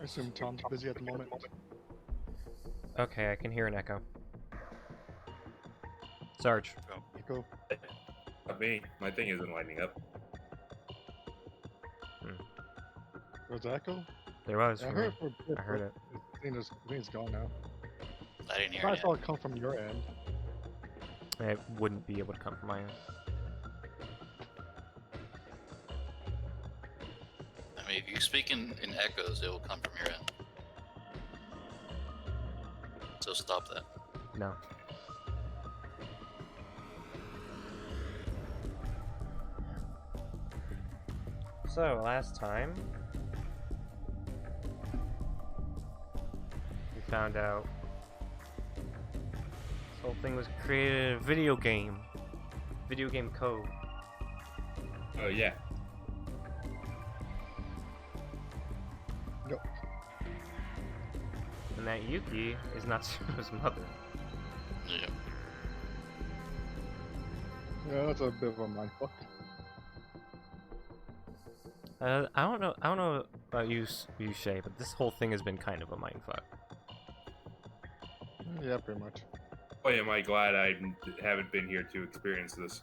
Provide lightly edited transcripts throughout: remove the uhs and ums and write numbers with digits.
I assume Tom's busy at the moment. Okay, I can hear an echo. Sarge. Echo. Not me. My thing isn't lighting up. Was that echo? There was. Yeah, I for heard me. it for a bit, I heard but it. I think it's gone now. I didn't hear I it saw yet. it come from your end. It wouldn't be able to come from my end. I mean, if you speak in echoes, it will come from your end. So stop that. No. So, last time, we found out this whole thing was created in a video game. Video game code. Oh yeah. Yep. And that Yuki is not Natsuno's mother. Yeah. Yeah, that's a bit of a mindfuck. I don't know about you, Shay, but this whole thing has been kind of a mindfuck. Yeah, pretty much. Boy, am I glad I haven't been here to experience this.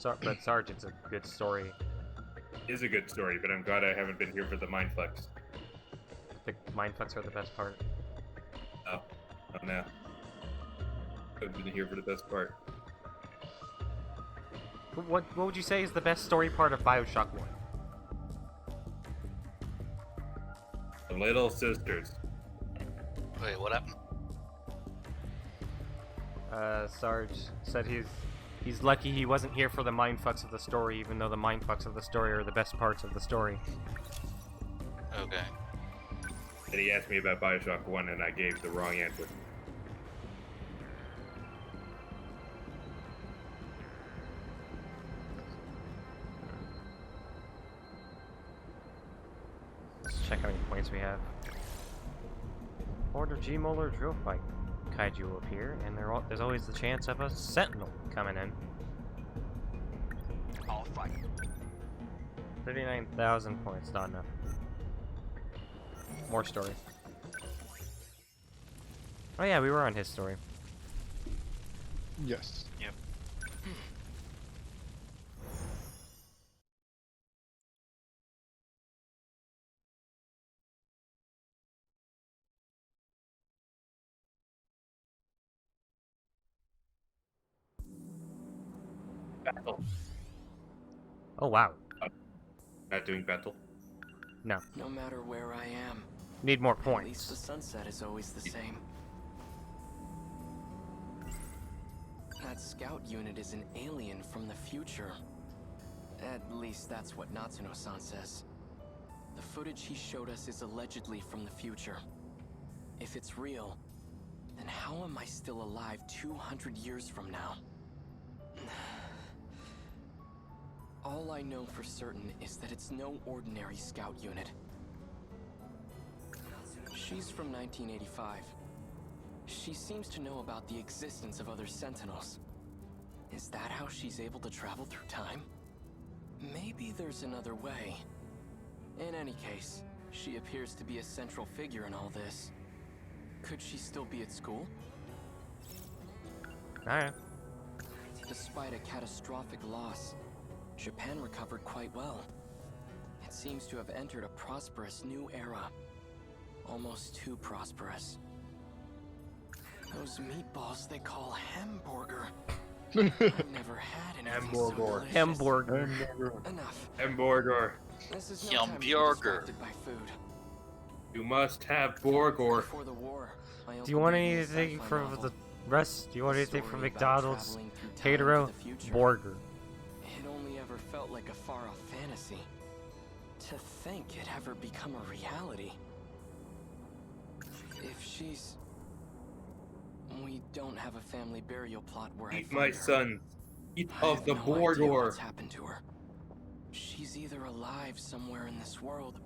But Sarge, it's a good story. It is a good story, but I'm glad I haven't been here for the mindflex. The mindfucks are the best part. Oh no. I've been here for the best part. What would you say is the best story part of Bioshock 1? The little sisters. Wait, what happened? Sarge said he's lucky he wasn't here for the mindfucks of the story, even though the mindfucks of the story are the best parts of the story. Okay. And he asked me about Bioshock 1 and I gave the wrong answer. Let's check how many points we have. Order G-Molar drill fight. Kaiju will appear, and there's always the chance of a Sentinel coming in. I'll fight. 39,000 points, not enough. More story. Oh yeah, we were on his story. Yes. Yep. Battle. Oh wow. Not doing battle. No. No matter where I am, Need more at least the points. sunset is always the same. That scout unit is an alien from the future. At least that's what Natsuno-san says. The footage he showed us is allegedly from the future. If it's real, then how am I still alive 200 years from now? All I know for certain is that it's no ordinary scout unit. She's from 1985. She seems to know about the existence of other Sentinels. Is that how she's able to travel through time? Maybe there's another way. In any case, she appears to be a central figure in all this. Could she still be at school? Alright. Despite a catastrophic loss, Japan recovered quite well. It seems to have entered a prosperous new era. Almost too prosperous. Those meatballs they call hamburger. I've never had anything so Hamburger. delicious. Hamburger. Enough. Hamburger. This is no time to be Hamburger. distracted by food. You must have Borgor. Before the war, my Do you uncle want gave me a anything sci-fi from novel. the rest? Do you want A anything from story about McDonald's? traveling through time Tatero? into the future. Burger. It only ever felt like a far-off fantasy. To think it ever become a reality. If she's... We don't have a family burial plot where I Eat find my her. son. Eat I of have the no idea Borgor. what's happened to her. She's either alive somewhere in this world,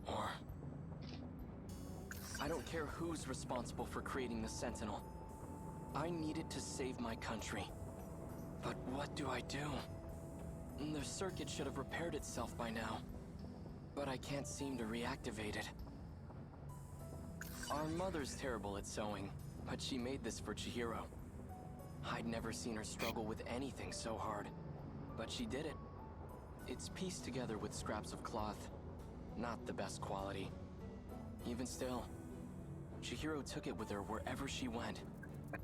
or... I don't care who's responsible for creating the Sentinel. I needed to save my country. But what do I do? The circuit should have repaired itself by now. But I can't seem to reactivate it. Our mother's terrible at sewing, but she made this for Chihiro. I'd never seen her struggle with anything so hard, but she did it. It's pieced together with scraps of cloth. Not the best quality. Even still, Chihiro took it with her wherever she went.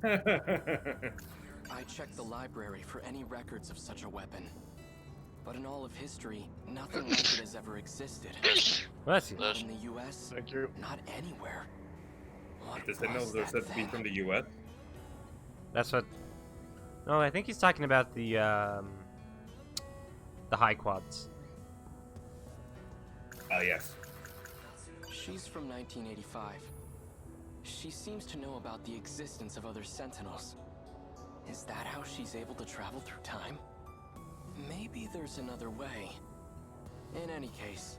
I checked the library for any records of such a weapon. But in all of history, nothing like it has ever existed. Bless you. Not in the US, Thank you. not anywhere. What The Sentinels was are that said to be thing? from the U.S. That's what. No, I think he's talking about the high quads. Oh, yes. She's from 1985. She seems to know about the existence of other Sentinels. Is that how she's able to travel through time? Maybe there's another way. In any case,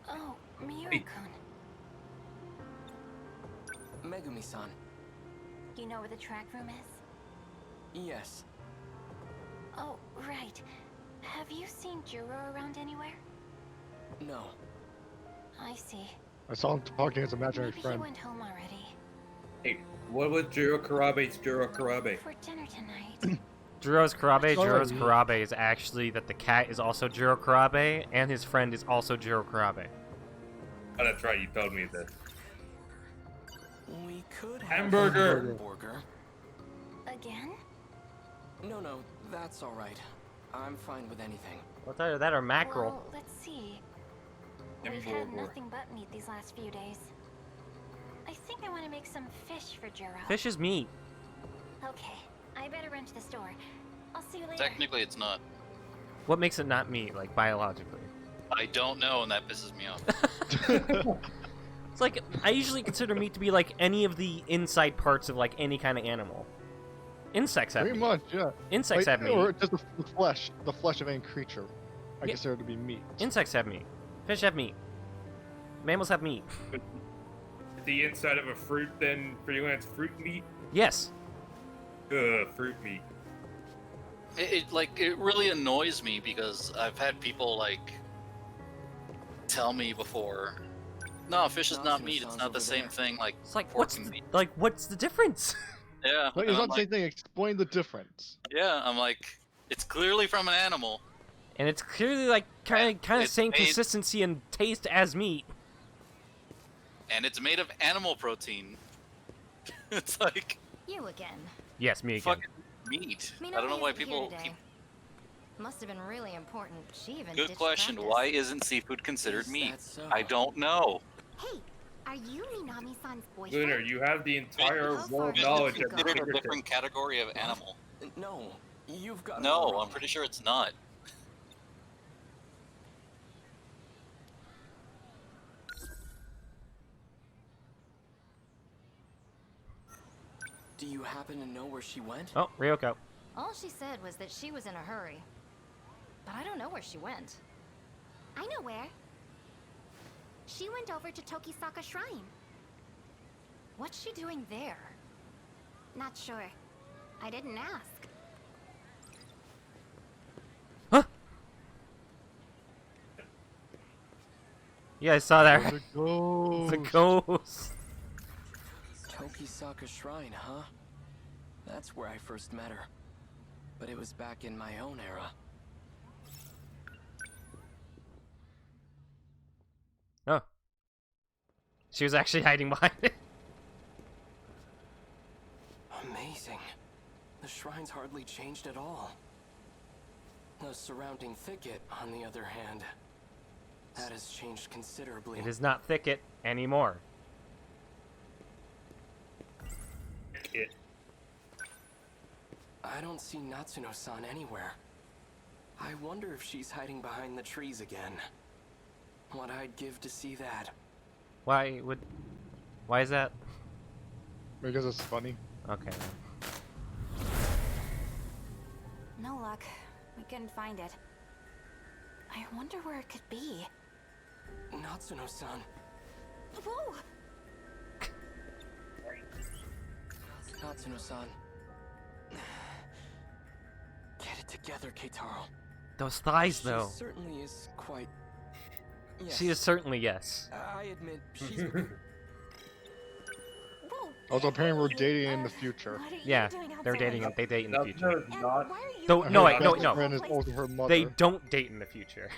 Oh, Miura-kun. Megumi-san. You know where the track room is? Yes. Oh, right. Have you seen Juro around anywhere? No. I see. I saw him talking to his imaginary Maybe he friend. went home already. Hey, what was Jiro Karabe's Jiro Karabe? For dinner tonight. Juro's Karabe. Sorry. Juro's Karabe is actually that the cat is also Jiro Karabe, and his friend is also Jiro Karabe. Oh, that's right. You told me this. We could have Hamburger. a burger. Again? No, that's all right. I'm fine with anything. What's either that or mackerel? Well, let's see. We've had Hamburger. nothing but meat these last few days. I think I want to make some fish for Juro. Fish is meat. Okay, I better run to the store. I'll see you later. Technically, it's not. What makes it not meat, like biologically? I don't know, and that pisses me off. It's like I usually consider meat to be like any of the inside parts of like any kind of animal. Insects have Pretty meat. much, yeah. Insects have meat. Or just the flesh of any creature. I Yeah. consider it to be meat. Insects have meat. Fish have meat. Mammals have meat. The inside of a fruit, then freelance fruit meat? Yes. Fruit meat. It really annoys me because I've had people like tell me before, no, fish is not meat. It's not the same thing like It's like pork and meat. what's the difference? Yeah, Like, and it's I'm not the same like, thing. Explain the difference. yeah, I'm like, it's clearly from an animal. And it's clearly like kind of It's same made- consistency and taste as meat. And it's made of animal protein. It's like You again. Yes, me again. fucking meat. I don't know why people keep. Must have been really important. She even Good ditched question. practice. Why isn't seafood considered Is meat? that so? I don't know. Hey, are you Minami-san's boyfriend? Lunar, you have the entire How far world does knowledge it at go? your Considered a fingertips. different category of animal. No, you've got it No, all I'm wrong. pretty sure it's not. Do you happen to know where she went? Oh, Ryoko. All she said was that she was in a hurry. But I don't know where she went. I know where. She went over to Tokisaka Shrine. What's she doing there? Not sure. I didn't ask. Huh? Yeah, I saw that. There's a ghost. It's a ghost. Tokisaka Shrine, huh? That's where I first met her. But it was back in my own era. Oh. She was actually hiding behind it. Amazing. The shrine's hardly changed at all. The surrounding thicket, on the other hand, that has changed considerably. It is not thicket anymore. It. I don't see Natsuno-san anywhere. I wonder if she's hiding behind the trees again. What I'd give to see that. Why would? Why is that? Because it's funny. Okay. No luck. We couldn't find it. I wonder where it could be. Natsuno-san. Whoa! Natsuno-san. Get it together, Keitaro. Those thighs, She though. certainly is quite... Yes. She is certainly yes. I admit, she's... Whoa! Also, apparently we're dating in the future. What are you Yeah, doing they're outside? dating. They date in the No, future. no, it's And not. why are you Don't- And no, her I- no, best no. friend is also her mother. They don't date in the future.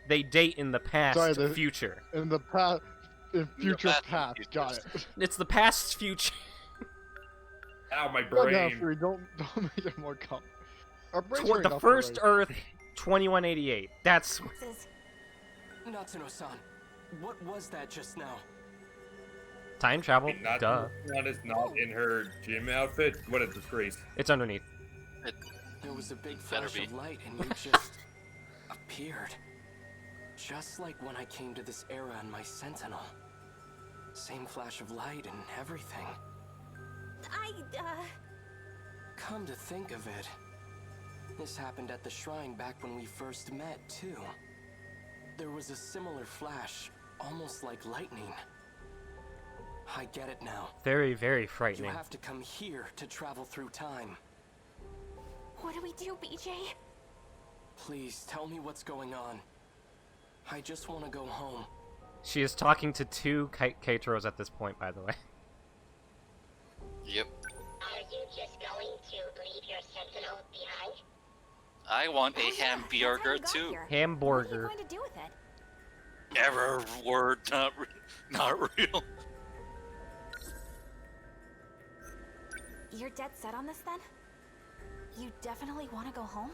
They date in the past Sorry, the- future. In the past, in future past past. and Got futures. it. It's the past future. Ow, my Calm down, brain. Free. Don't make it more calm. Our brains are The enough first already. Earth, 2188. That's This is- Natsuno-san, what was that just now? time travel. Wait, not Duh. Not is not in her gym outfit. What a disgrace. It's underneath. There was a big Better flash of be. light and you just appeared. Just like when I came to this era in my Sentinel. Same flash of light and everything. Come to think of it, this happened at the shrine back when we first met, too. There was a similar flash, almost like lightning. I get it now. Very, very You frightening. have to come here to travel through time. What do we do, BJ? Please, tell me what's going on. I just want to go home. She is talking to two Keitaros at this point, by the way. Yep. Are you just going to leave your sentinel behind? I want Oh, a yeah, that's how hamburger we got too. here. What are you Hamburger. going to do with it? Error word, not real. You're dead set on this then? You definitely want to go home?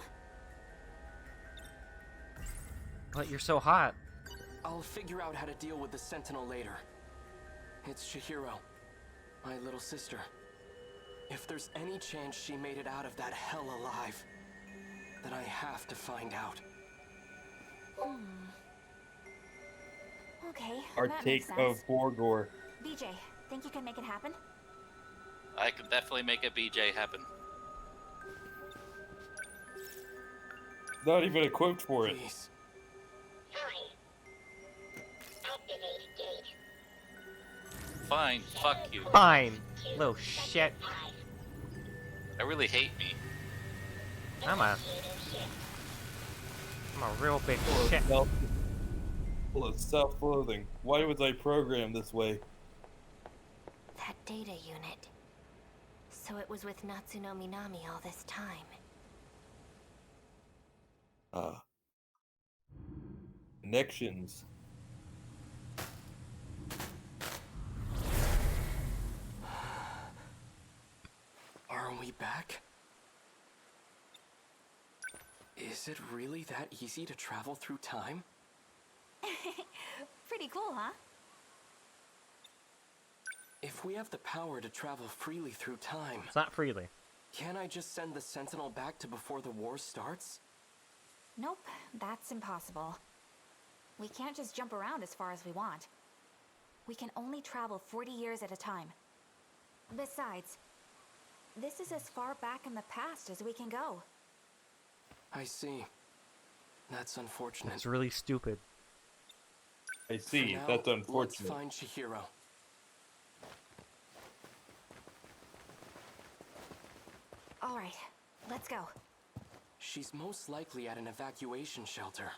But you're so hot. I'll figure out how to deal with the Sentinel later. It's Chihiro, my little sister. If there's any chance she made it out of that hell alive, then I have to find out. Okay, Our that take makes of sense. Borgor. BJ, think you can make it happen? I can definitely make a BJ happen. Not even a quote for it. Please. Fine. Activate gate. Fine, fuck you. Fine. Little shit. I really hate me. I'm a real big shit. Full of self-loathing. Why was I programmed this way? That data unit. So it was with Natsuno Minami all this time. Connections. Are we back? Is it really that easy to travel through time? Pretty cool, huh? If we have the power to travel freely through time, It's not freely. can't I just send the Sentinel back to before the war starts? Nope, that's impossible. We can't just jump around as far as we want. We can only travel 40 years at a time. Besides, this is as far back in the past as we can go. I see. That's unfortunate. It's really stupid. I For see. now, That's let's unfortunate. find Chihiro. All right, let's go. She's most likely at an evacuation shelter.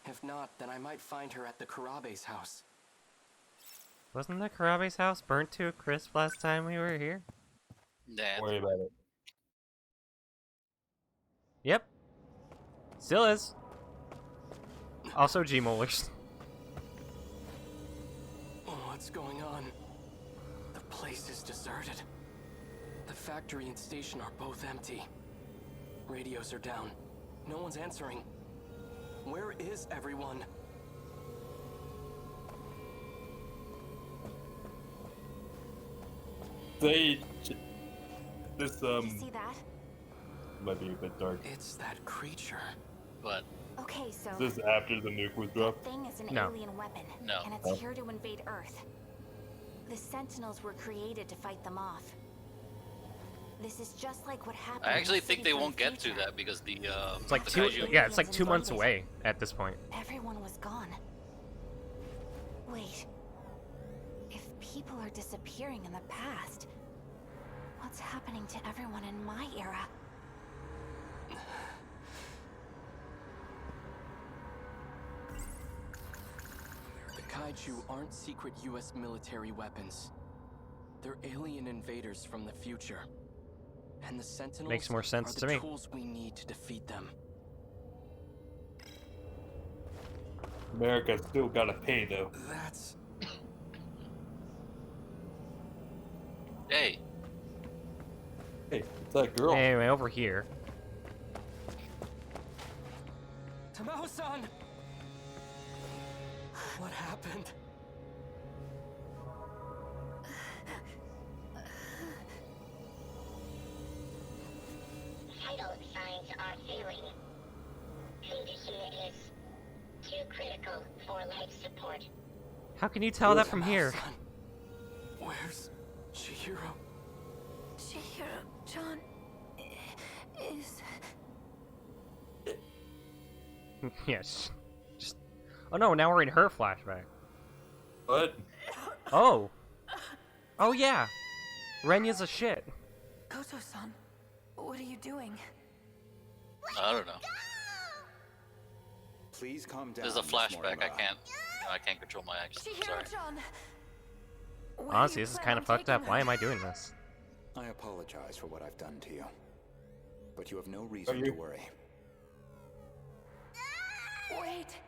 If not, then I might find her at the Karabe's house. Wasn't the Karabe's house burnt to a crisp last time we were here? Nah, Don't worry about it. Yep. Still is. Also G-molars. What's going on? The place is deserted. The factory and station are both empty. Radios are down. No one's answering. Where is everyone? This Did you see that? might be a bit dark. It's that creature. but Okay, so Is this after the nuke was that dropped? thing is an No. alien weapon, No. and it's here to invade Earth. The Sentinels were created to fight them off. This is just like what happened. I in actually the think city they from won't the get to future. that because the It's like the two. kaiju- Yeah, it's like 2 months away at this point. Everyone was gone. Wait. If people are disappearing in the past, what's happening to everyone in my era? The kaiju aren't secret US military weapons. They're alien invaders from the future. And the Sentinels Makes more sense are to the me. tools we need to defeat them. America still gotta pay though. That's... Hey, Hey, it's that girl. Anyway, over here. Tamao-san! What happened? Vital signs are failing. Condition is too critical for life support. How can you tell that from here? Tamao-san, where's Chihiro? John is... Yes. Just. Oh no! Now we're in her flashback. What? Oh. Oh yeah. Renya's a shit. Goto-san, what are you doing? I don't know. Please calm down. There's a Miss flashback. I Mortimer. can't control my actions. Sorry. Chihiro-chan! Honestly, this is kind of fucked up. Why am I doing this? I apologize for what I've done to you. But you have no reason you- to worry. Wait.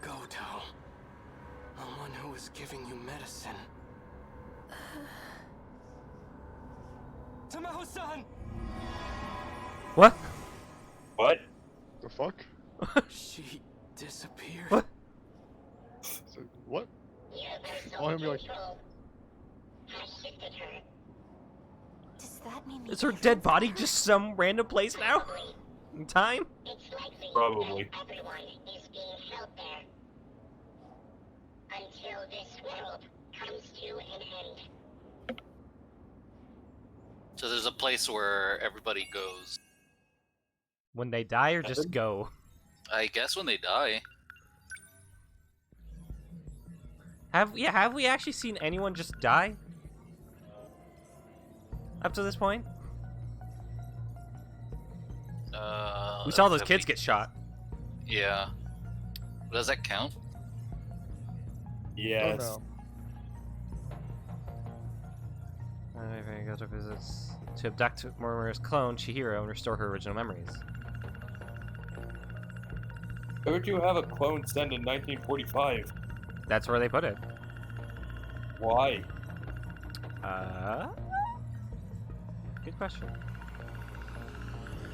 Goto. The one who was giving you medicine. Tamao-san! What? What? The fuck? She disappeared. What? So, what? Universal Oh, he'll be like- control has shifted her. Does that mean Is her dead body just some random place now? Probably. In time? It's likely Probably. that everyone is being held there. Until this world comes to an end. So there's a place where everybody goes. When they die or just Heaven? go? I guess when they die. Have we actually seen anyone just die? Up to this point? We saw those have kids we- get shot. Yeah. Does that count? Yes. Oh, Go to visits to abduct Mortimer's clone, Chihiro, and restore her original memories. Where would you have a clone sent in 1945? That's where they put it. Why? Good question.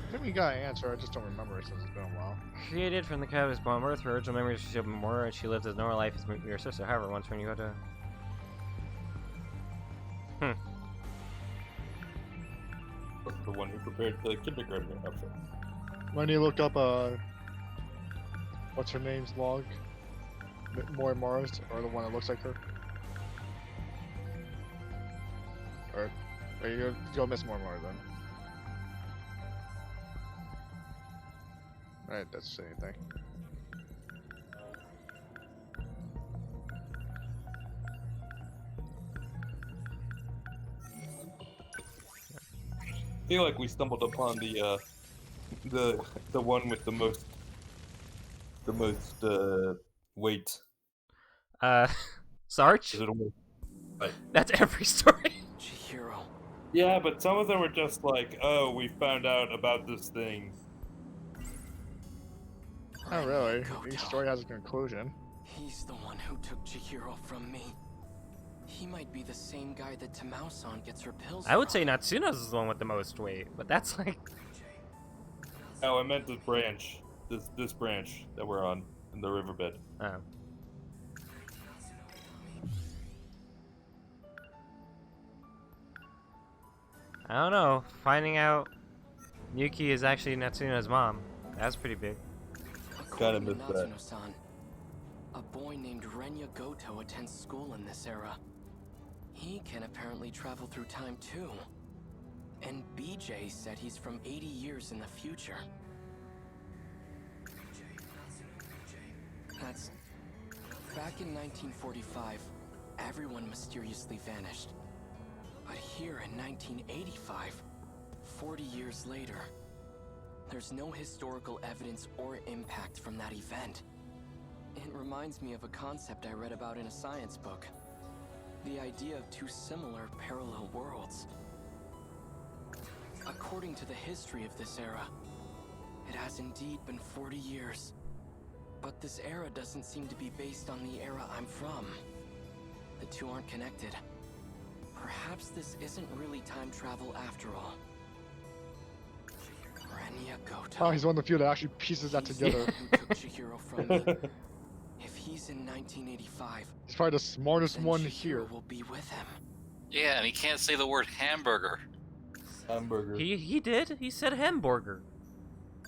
I think we got an answer, I just don't remember it since it's been a while. Created from the cavern's bomb Earth, her original memories she opened more, and she lived a normal life as your sister. However, once when you go to... The one who prepared the kindergarten outfit. When you look up, what's her name's log? Mori Mars, or the one that looks like her? Or, you go Miss Mori Mars then. Right, that's the same thing. I feel like we stumbled upon the one with the most weight. Sarge? Is it almost... That's every story. Chihiro. Yeah, but some of them were just like, oh, we found out about this thing. Not really. Goto. Each story has a conclusion. He's the one who took Chihiro from me. He might be the same guy that Tamao-san gets her pills I would from. say Natsuno's is the one with the most weight, but that's like... Oh, I meant this branch. This branch that we're on in the riverbed. Oh. I don't know. Finding out Yuki is actually Natsuna's mom. That's pretty big. Gotta According to miss that. Natsuno-san, a boy named Renya Goto attends school in this era. He can apparently travel through time too. And BJ said he's from 80 years in the future. That's... Back in 1945, everyone mysteriously vanished. But here in 1985, 40 years later, there's no historical evidence or impact from that event. It reminds me of a concept I read about in a science book. The idea of two similar parallel worlds. According to the history of this era, it has indeed been 40 years. But this era doesn't seem to be based on the era I'm from. The two aren't connected. Perhaps this isn't really time travel after all. Renya Goto. Oh, he's the one in the few that actually pieces that together. Who took Chihiro from me. If he's in 1985, He's probably the smartest then one Chihiro here. will be with him. Yeah, and he can't say the word hamburger. Hamburger. He did. He said hamburger.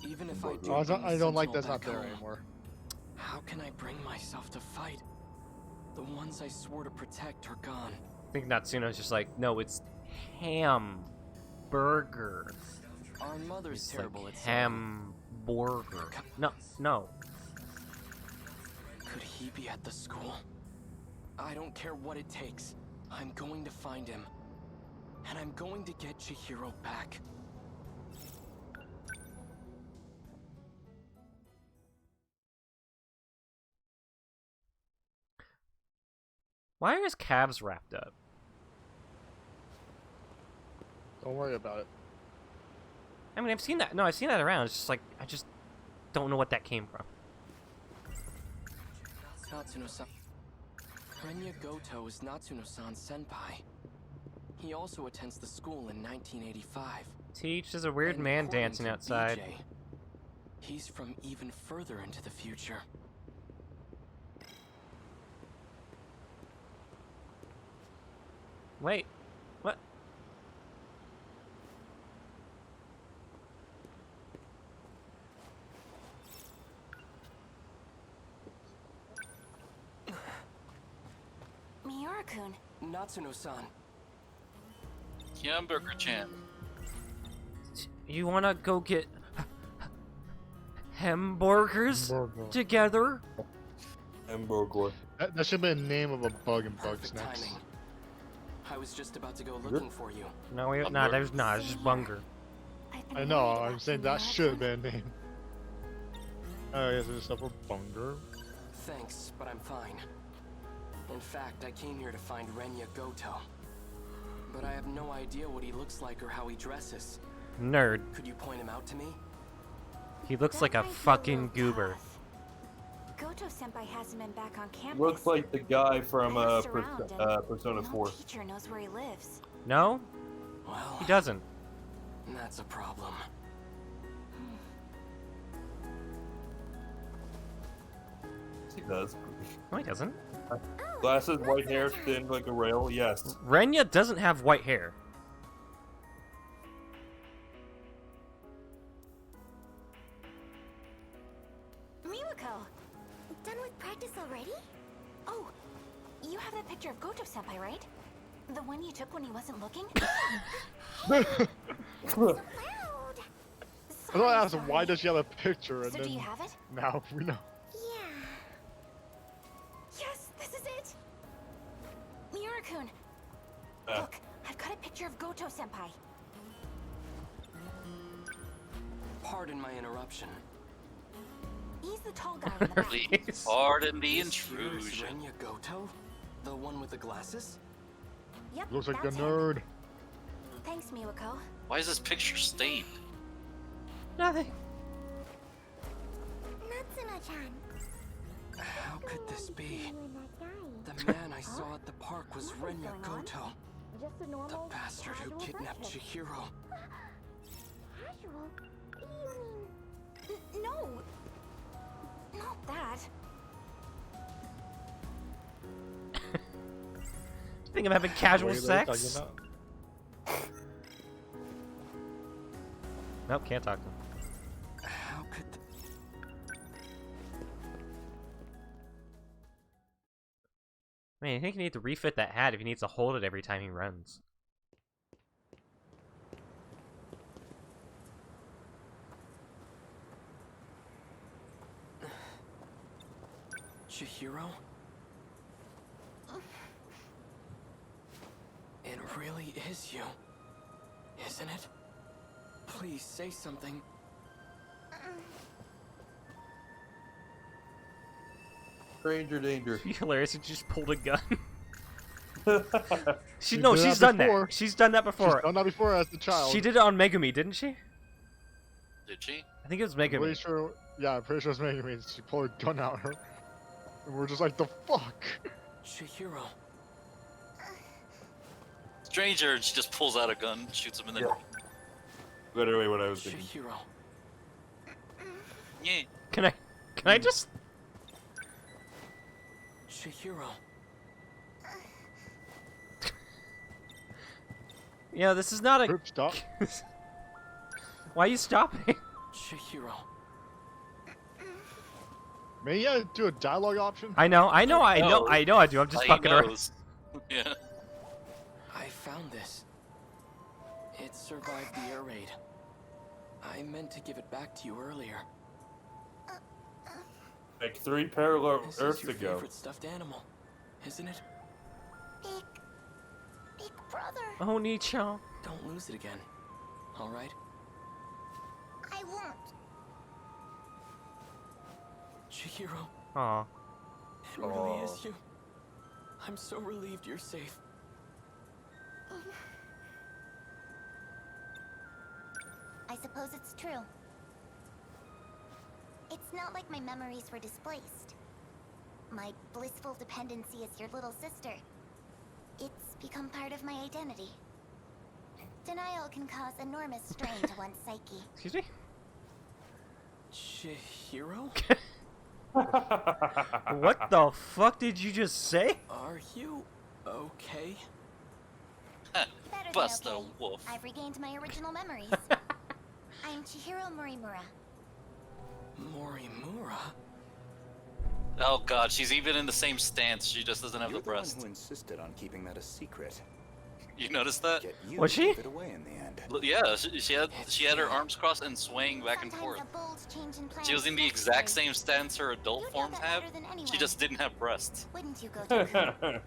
Even if I do, Oh, I bring don't, the I don't like Sentinel that's not back there home, anymore. how can I bring myself to fight? The ones I swore to protect are gone. I think Natsuno's just like, no, it's hamburger. Our mother's It's terrible like at saying. hamburger. No. Could he be at the school? I don't care what it takes. I'm going to find him. And I'm going to get Chihiro back. Why are his calves wrapped up? Don't worry about it. I mean, I've seen that. No, I've seen that around. It's just like, I just don't know what that came from. Natsuno-san. Renya Goto is Natsuno-san's senpai. He also attends the school in 1985. Teach, there's a weird And man according dancing to outside. BJ, he's from even further into the future. Wait, what? Miura-kun. Natsuno-san. Hamburger-chan. You wanna go get hamburgers Hamburger. together? Hamburger. That should be a name of a bug in Bug Perfect Snacks. timing. I was just about to go looking for you. No, there's not. It's just bunger. I know, I'm saying that should be a name. Oh, yes, there's stuff for Bunger. Thanks, but I'm fine. In fact, I came here to find Renya Goto. But I have no idea what he looks like or how he dresses. Nerd. Could you point him out to me? He looks like a fucking goober. Goto-senpai hasn't been back on campus. Looks like the guy from I looked around and Persona no 4. teacher knows where he lives. No, Well, he doesn't. that's a problem. He does. No, he doesn't. Glasses, white hair, thin like a rail. Yes. Renya doesn't have white hair. Miwako! Done with practice already? Oh, you have that picture of Goto-senpai, right? The one you took when he wasn't looking? So loud! I don't ask Sorry, why sorry. does she have a picture and So do you then have it? now we know. Yeah. Yes, this is it! Miura-kun! Look, I've got a picture of Goto-senpai. Pardon my interruption. He's the tall guy in the back. Please pardon the This here is intrusion. Renya Goto? The one with the glasses? Yep, Looks like a that's him. nerd. Thanks, Miwako. Why is this picture stained? Nothing. Natsuno-chan. How could this be? The man I saw at the park was Renya Goto. Just a The normal, bastard who casual kidnapped friendship. Chihiro. Casual? What do you mean? No! Not that. Think I'm having casual What are they sex? talking about? Nope, can't talk to him. How could... Man, I think you need to refit that hat if he needs to hold it every time he runs. Chihiro? It really is you, isn't it? Please say something. Stranger danger. It'd be hilarious if she just pulled a gun. She's No, done she's that done before. that. She's done that before. She's done that before as a child. She did it on Megami, didn't she? Did she? I think it was I'm pretty Megami. sure. Yeah, I'm pretty sure it's making me. She pulled a gun out her. And we're just like, the fuck? Chihiro. Stranger, and she just pulls out a gun, shoots him in the. Yeah. Literally what I was thinking. Chihiro. Yeah. Can I just... Chihiro. Yeah, this is not a... Group stop. Why are you stopping? Chihiro. May I do a dialogue option? I know I do. I'm just He fucking around. knows. Yeah. I found this. It survived the air raid. I meant to give it back to you earlier. Like 3 parallel This Earths is your ago. favorite stuffed animal, isn't it? Big brother. Oh, Nichan. Don't lose it again. All right? I won't. Chihiro, Aw. it really Aw. is you. I'm so relieved you're safe. I suppose it's true. It's not like my memories were displaced. My blissful dependency as your little sister. It's become part of my identity. Denial can cause enormous strain to one's psyche. Excuse me? Chihiro? What the fuck did you just say? Are you okay? Better than Bust okay. a wolf. I've regained my original memories. I'm Chihiro Morimura. Morimura? Oh god, she's even in the same stance. She just doesn't have You're the the one breast. who insisted on keeping that a secret. You noticed that? Yet you Was she? gave it away in the end. Yeah, she had her arms crossed and swaying back and Sometimes forth. a bold change in plans She was in the is exact necessary. same stance her adult You know forms that have. better than anyone. She just didn't have breasts. Wouldn't you go to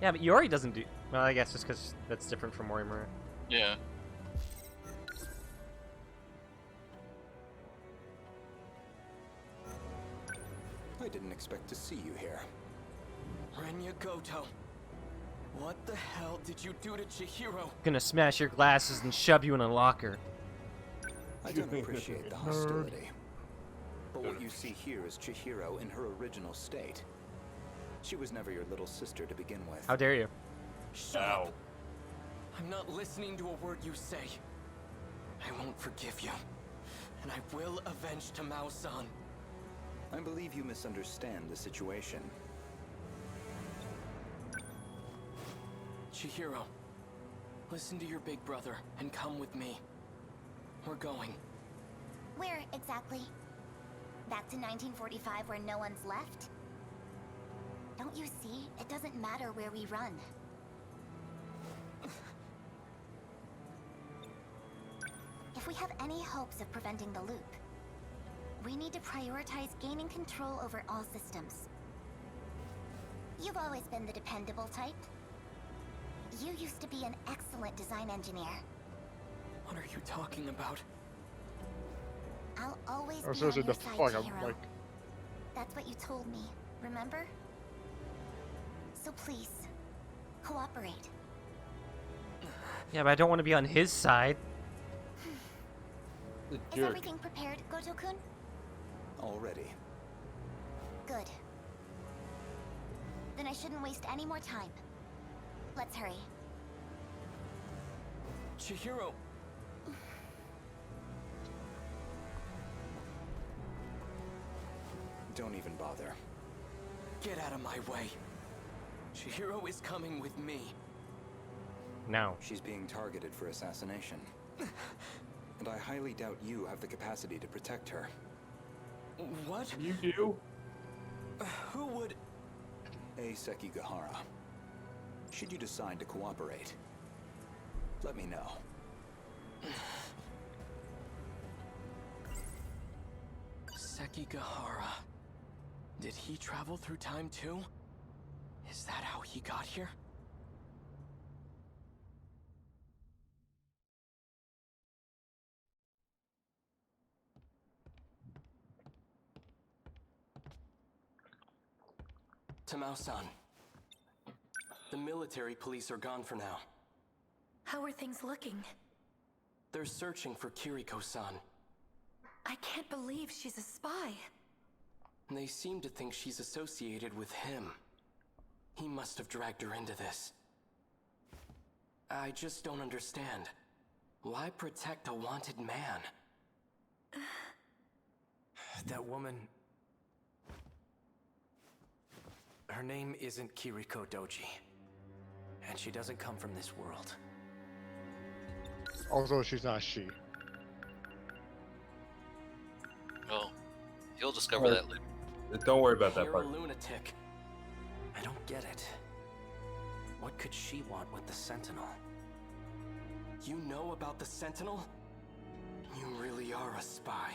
Yeah, but Yori doesn't do... Well, I guess just because that's different from Morimura. Yeah. I didn't expect to see you here. Renya Goto. What the hell did you do to Chihiro? Gonna smash your glasses and shove you in a locker. I don't appreciate the hostility. But what you see here is Chihiro in her original state. She was never your little sister to begin with. How dare you? Shut Ow. up! I'm not listening to a word you say. I won't forgive you. And I will avenge Tamao-san. I believe you misunderstand the situation. Chihiro, listen to your big brother and come with me. We're going. Where exactly? Back to 1945 where no one's left? Don't you see? It doesn't matter where we run. If we have any hopes of preventing the loop, we need to prioritize gaining control over all systems. You've always been the dependable type. You used to be an excellent design engineer. What are you talking about? I'll always Oh, be seriously, on your the side, fuck? I'm Chihiro. like, That's what you told me, remember? So please, cooperate. Yeah, but I don't want to be on his side. The Is jerk. everything prepared, Goto-kun? Already. Good. Then I shouldn't waste any more time. Let's hurry. Chihiro! Don't even bother. Get out of my way. Chihiro is coming with me. No. She's being targeted for assassination. And I highly doubt you have the capacity to protect her. What? You do? Who would... A Sekigahara. Should you decide to cooperate, let me know. Sekigahara. Did he travel through time too? Is that how he got here? Tamao-san. The military police are gone for now. How are things looking? They're searching for Kiriko-san. I can't believe she's a spy. They seem to think she's associated with him. He must have dragged her into this. I just don't understand. Why protect a wanted man? That woman... Her name isn't Kiriko Doji. And she doesn't come from this world. Also, she's not she. Well, you'll discover that later. Don't worry about that You're part. a lunatic. I don't get it. What could she want with the Sentinel? You know about the Sentinel? You really are a spy.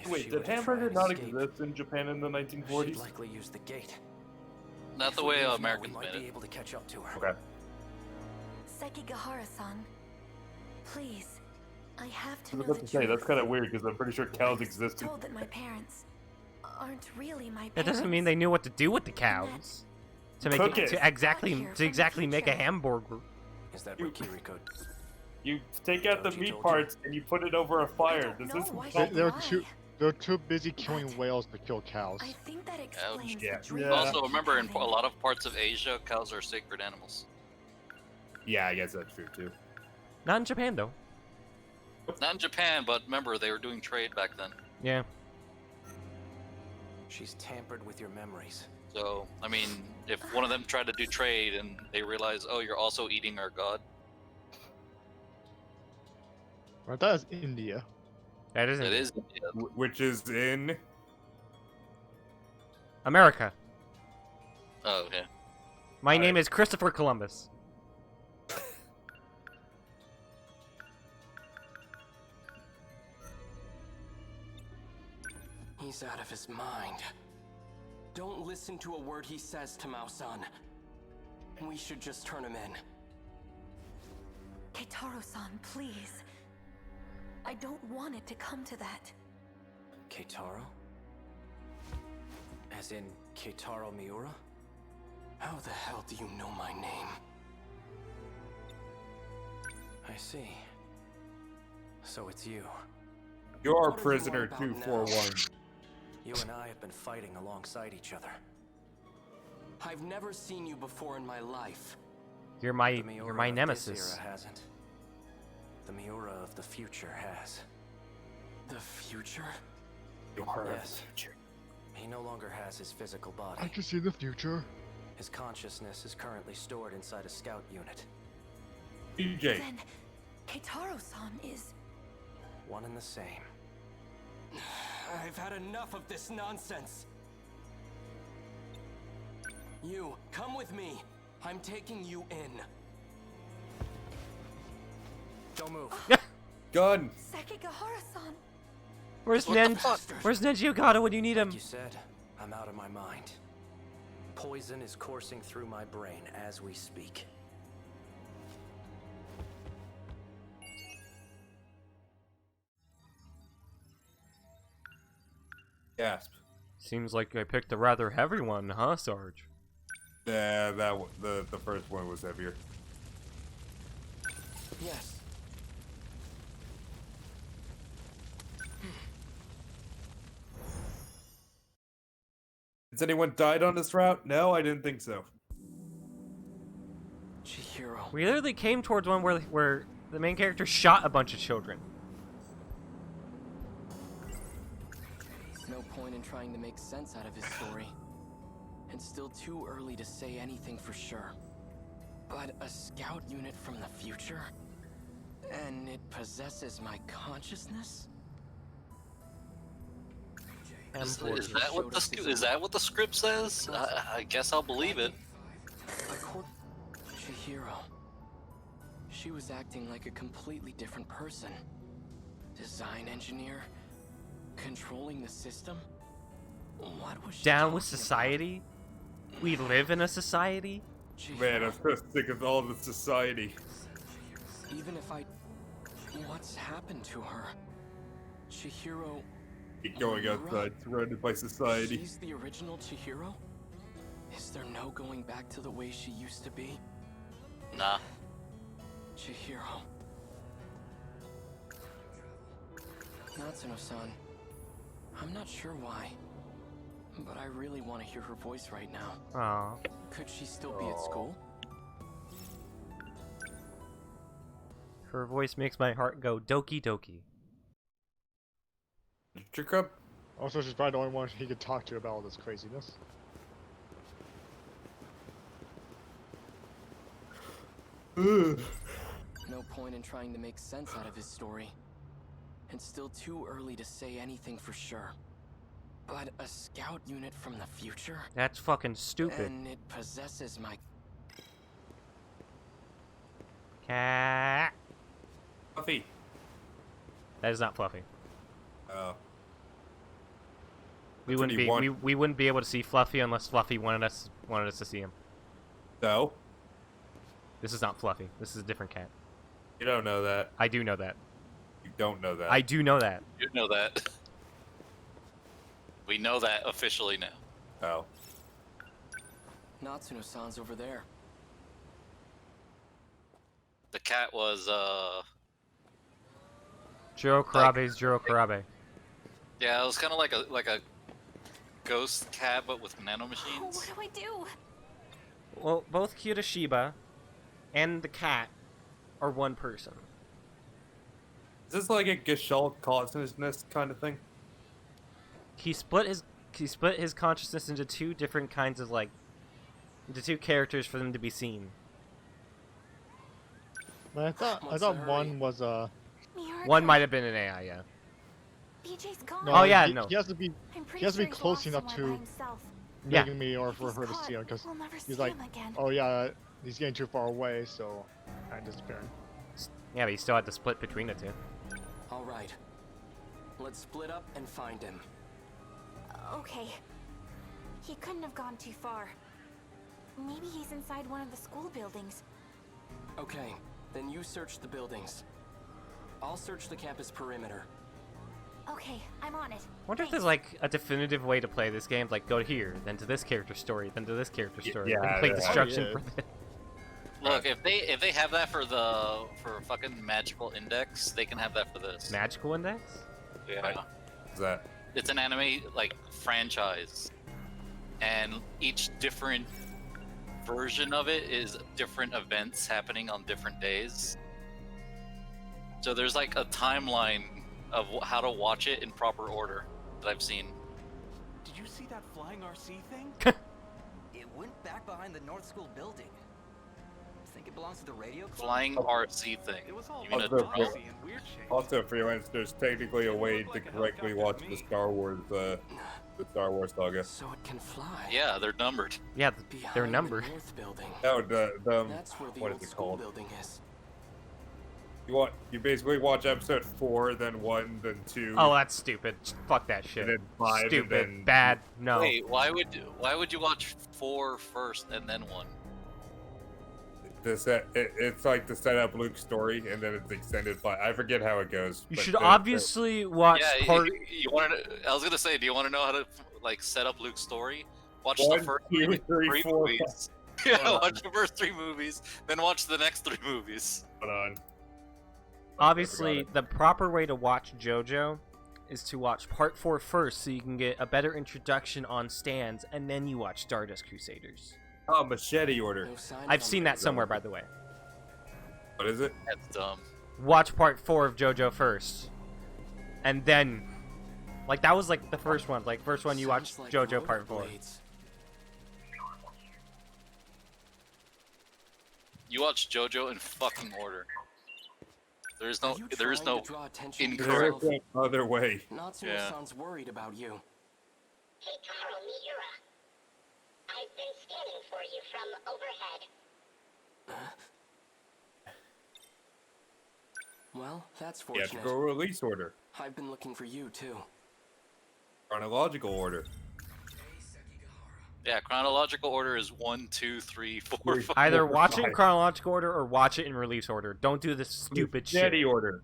If Wait, she did were to try hamburger and not escape, exist in Japan in the she'd 1940s? likely use the gate. Not If the we way leave now, Americans we might made be it. able to catch up to her. Okay. Sekigahara-san. Please. I have I to was know about the to say, truth. that's kind of weird because I'm pretty sure cows I was existed. told that my parents aren't really my parents. That doesn't mean they knew what to do with the cows. To make Cook it, it. to exactly Here from to exactly the make a future. hamburger. Is that what Kiriko... You take out the Doji meat told you. parts and you put it over a I fire. don't This know isn't why They, she'd they're lie. too they're too busy killing But- whales to kill cows. I think that explains yeah. the dream Yeah. Also, I'm remember, in a having. lot of parts of Asia, cows are sacred animals. Yeah, I guess that's true too. Not in Japan though. Not in Japan, but remember, they were doing trade back then. Yeah. She's tampered with your memories. So, I mean, if one of them tried to do trade and they realize, oh, you're also eating our god. Well, that is India. That isn't It is India. Which is in... America. Oh, okay. My Alright. name is Christopher Columbus. He's out of his mind. Don't listen to a word he says, Tamao-san. We should just turn him in. Keitaro-san, please. I don't want it to come to that. Keitaro? As in Keitaro Miura? How the hell do you know my name? I see. So it's you. You're What are you prisoner on about now? 241. You and I have been fighting alongside each other. I've never seen you before in my life. You're my The you're Miura my of nemesis. This era hasn't. The Miura of the future has. The future? You're Yes. He no longer has his physical I body. can see the future. His consciousness is currently stored inside a scout unit. DJ. Then, Keitaro-san is... One and the same. I've had enough of this nonsense. You, come with me. I'm taking you in. Don't move. Gun! Sekigahara-san. Where's What the fuck? Where's Nenji Ogata when you need him? Like you said, I'm out of my mind. Poison is coursing through my brain as we speak. Gasp. Seems like I picked a rather heavy one, huh, Sarge? Yeah, the first one was heavier. Yes. Has anyone died on this route? No, I didn't think so. Chihiro. We literally came towards one where the main character shot a bunch of children. No point in trying to make sense out of his story. It's still too early to say anything for sure. But a scout unit from the future? And it possesses my consciousness? Is that what the script says? I guess I'll believe it. Chihiro. She was acting like a completely different person. Design engineer, controlling the system. What was she Down with talking society? We live in a society? about? Man, I'm Chihiro, so sick of all the society. even if I... What's happened to her? Chihiro... Keep going outside, surrounded by society. She's the original Chihiro? Is there no going back to the way she used to be? Nah. Chihiro. Natsuno-san, I'm not sure why, but I really want to hear her voice right now. Aw. Could she still be at school? Her voice makes my heart go doki doki. Cup? Also, she's probably the only one he could talk to about all this craziness. No point in trying to make sense out of his story. It's still too early to say anything for sure. But a scout unit from the future? That's fucking stupid. And it possesses my... Cat. Fluffy. That is not Fluffy. Oh. We That's wouldn't what be you want. we wouldn't be able to see Fluffy unless Fluffy wanted us to see him. No? This is not Fluffy. This is a different cat. You don't know that. I do know that. You don't know that. I do know that. You know that. We know that officially now. Oh. Natsuno-san's over there. The cat was Jiro Karabe's Jiro Karabe. yeah, it was kind of like a ghost cat but with nanomachines. Oh, what do I do? Well, both Kirashiba and the cat are one person. Is this like a Gestalt consciousness kind of thing? He split his consciousness into two different kinds of into two characters for them to be seen. But I What's thought the one hurry? was One might have been an AI, yeah. BJ's gone. Oh, yeah, he, no. He has to be I'm pretty he has to be sure he's close lost enough somewhere by to himself. Yeah. Megami or for If her he's to see him caught, because we'll never he's see like, him again. oh yeah, he's getting too far away, so I'm disappearing. Yeah, but he still had to split between the two. All right. Let's split up and find him. Okay. He couldn't have gone too far. Maybe he's inside one of the school buildings. Okay, then you search the buildings. I'll search the campus perimeter. Okay, I'm on it. I wonder if there's a definitive way to play this game, like go here, then to this character story, then to this character story, yeah, then complete there destruction probably for this. Look, if they have that for fucking magical index, they can have that for this. Magical Index? Yeah. What's that? It's an anime franchise, and each different version of it is different events happening on different days. So there's a timeline of how to watch it in proper order that I've seen. Did you see that flying RC thing? It went back behind the North School building. Think it belongs to the radio club? Flying RC thing. It was all You mean a Also, drone? in weird shapes. Also, Freelance, there's technically a way to correctly watch the Star Wars saga. So it can fly. Yeah, they're numbered. Yeah, they're Behind numbered. The North building. No, That's where the what old is it school called? building is. You basically watch episode 4, then 1, then 2. Oh, that's stupid. Fuck that shit. And then 5, and Stupid. then- Bad. No. Wait, why would you watch 4 first and then 1? It's like to set up Luke's story, and then it's extended by. I forget how it goes. You but should the- obviously watch Yeah, part. you want to? I was gonna say, do you want to know how to set up Luke's story? Watch One, the first 2, 3, 4, movies. Yeah, watch the first 3 movies, then watch the next 3 movies. Hold on. Obviously, the proper way to watch JoJo is to watch part 4 first, so you can get a better introduction on stands, and then you watch Stardust Crusaders. Oh, machete order. No sign I've of seen him. that somewhere, by the way. What is it? That's dumb. Watch part 4 of JoJo first, and then, that was the first one. First one you watched Sounds like JoJo part 4. rollerblades. You watch JoJo in fucking order. There is Are no you there is trying no to draw attention to There is incorrect. yourself? no other way. Natsuno-san's worried about you. Hikaru Miura. I've been scanning for you from overhead. Well, that's Theatrical fortunate. release order. I've been looking for you, too. Chronological order. Yeah, chronological order is 1, 2, 3, 4, 5. Either watch it in Five. chronological order or watch it in release order. Don't do this stupid shit. Machete order.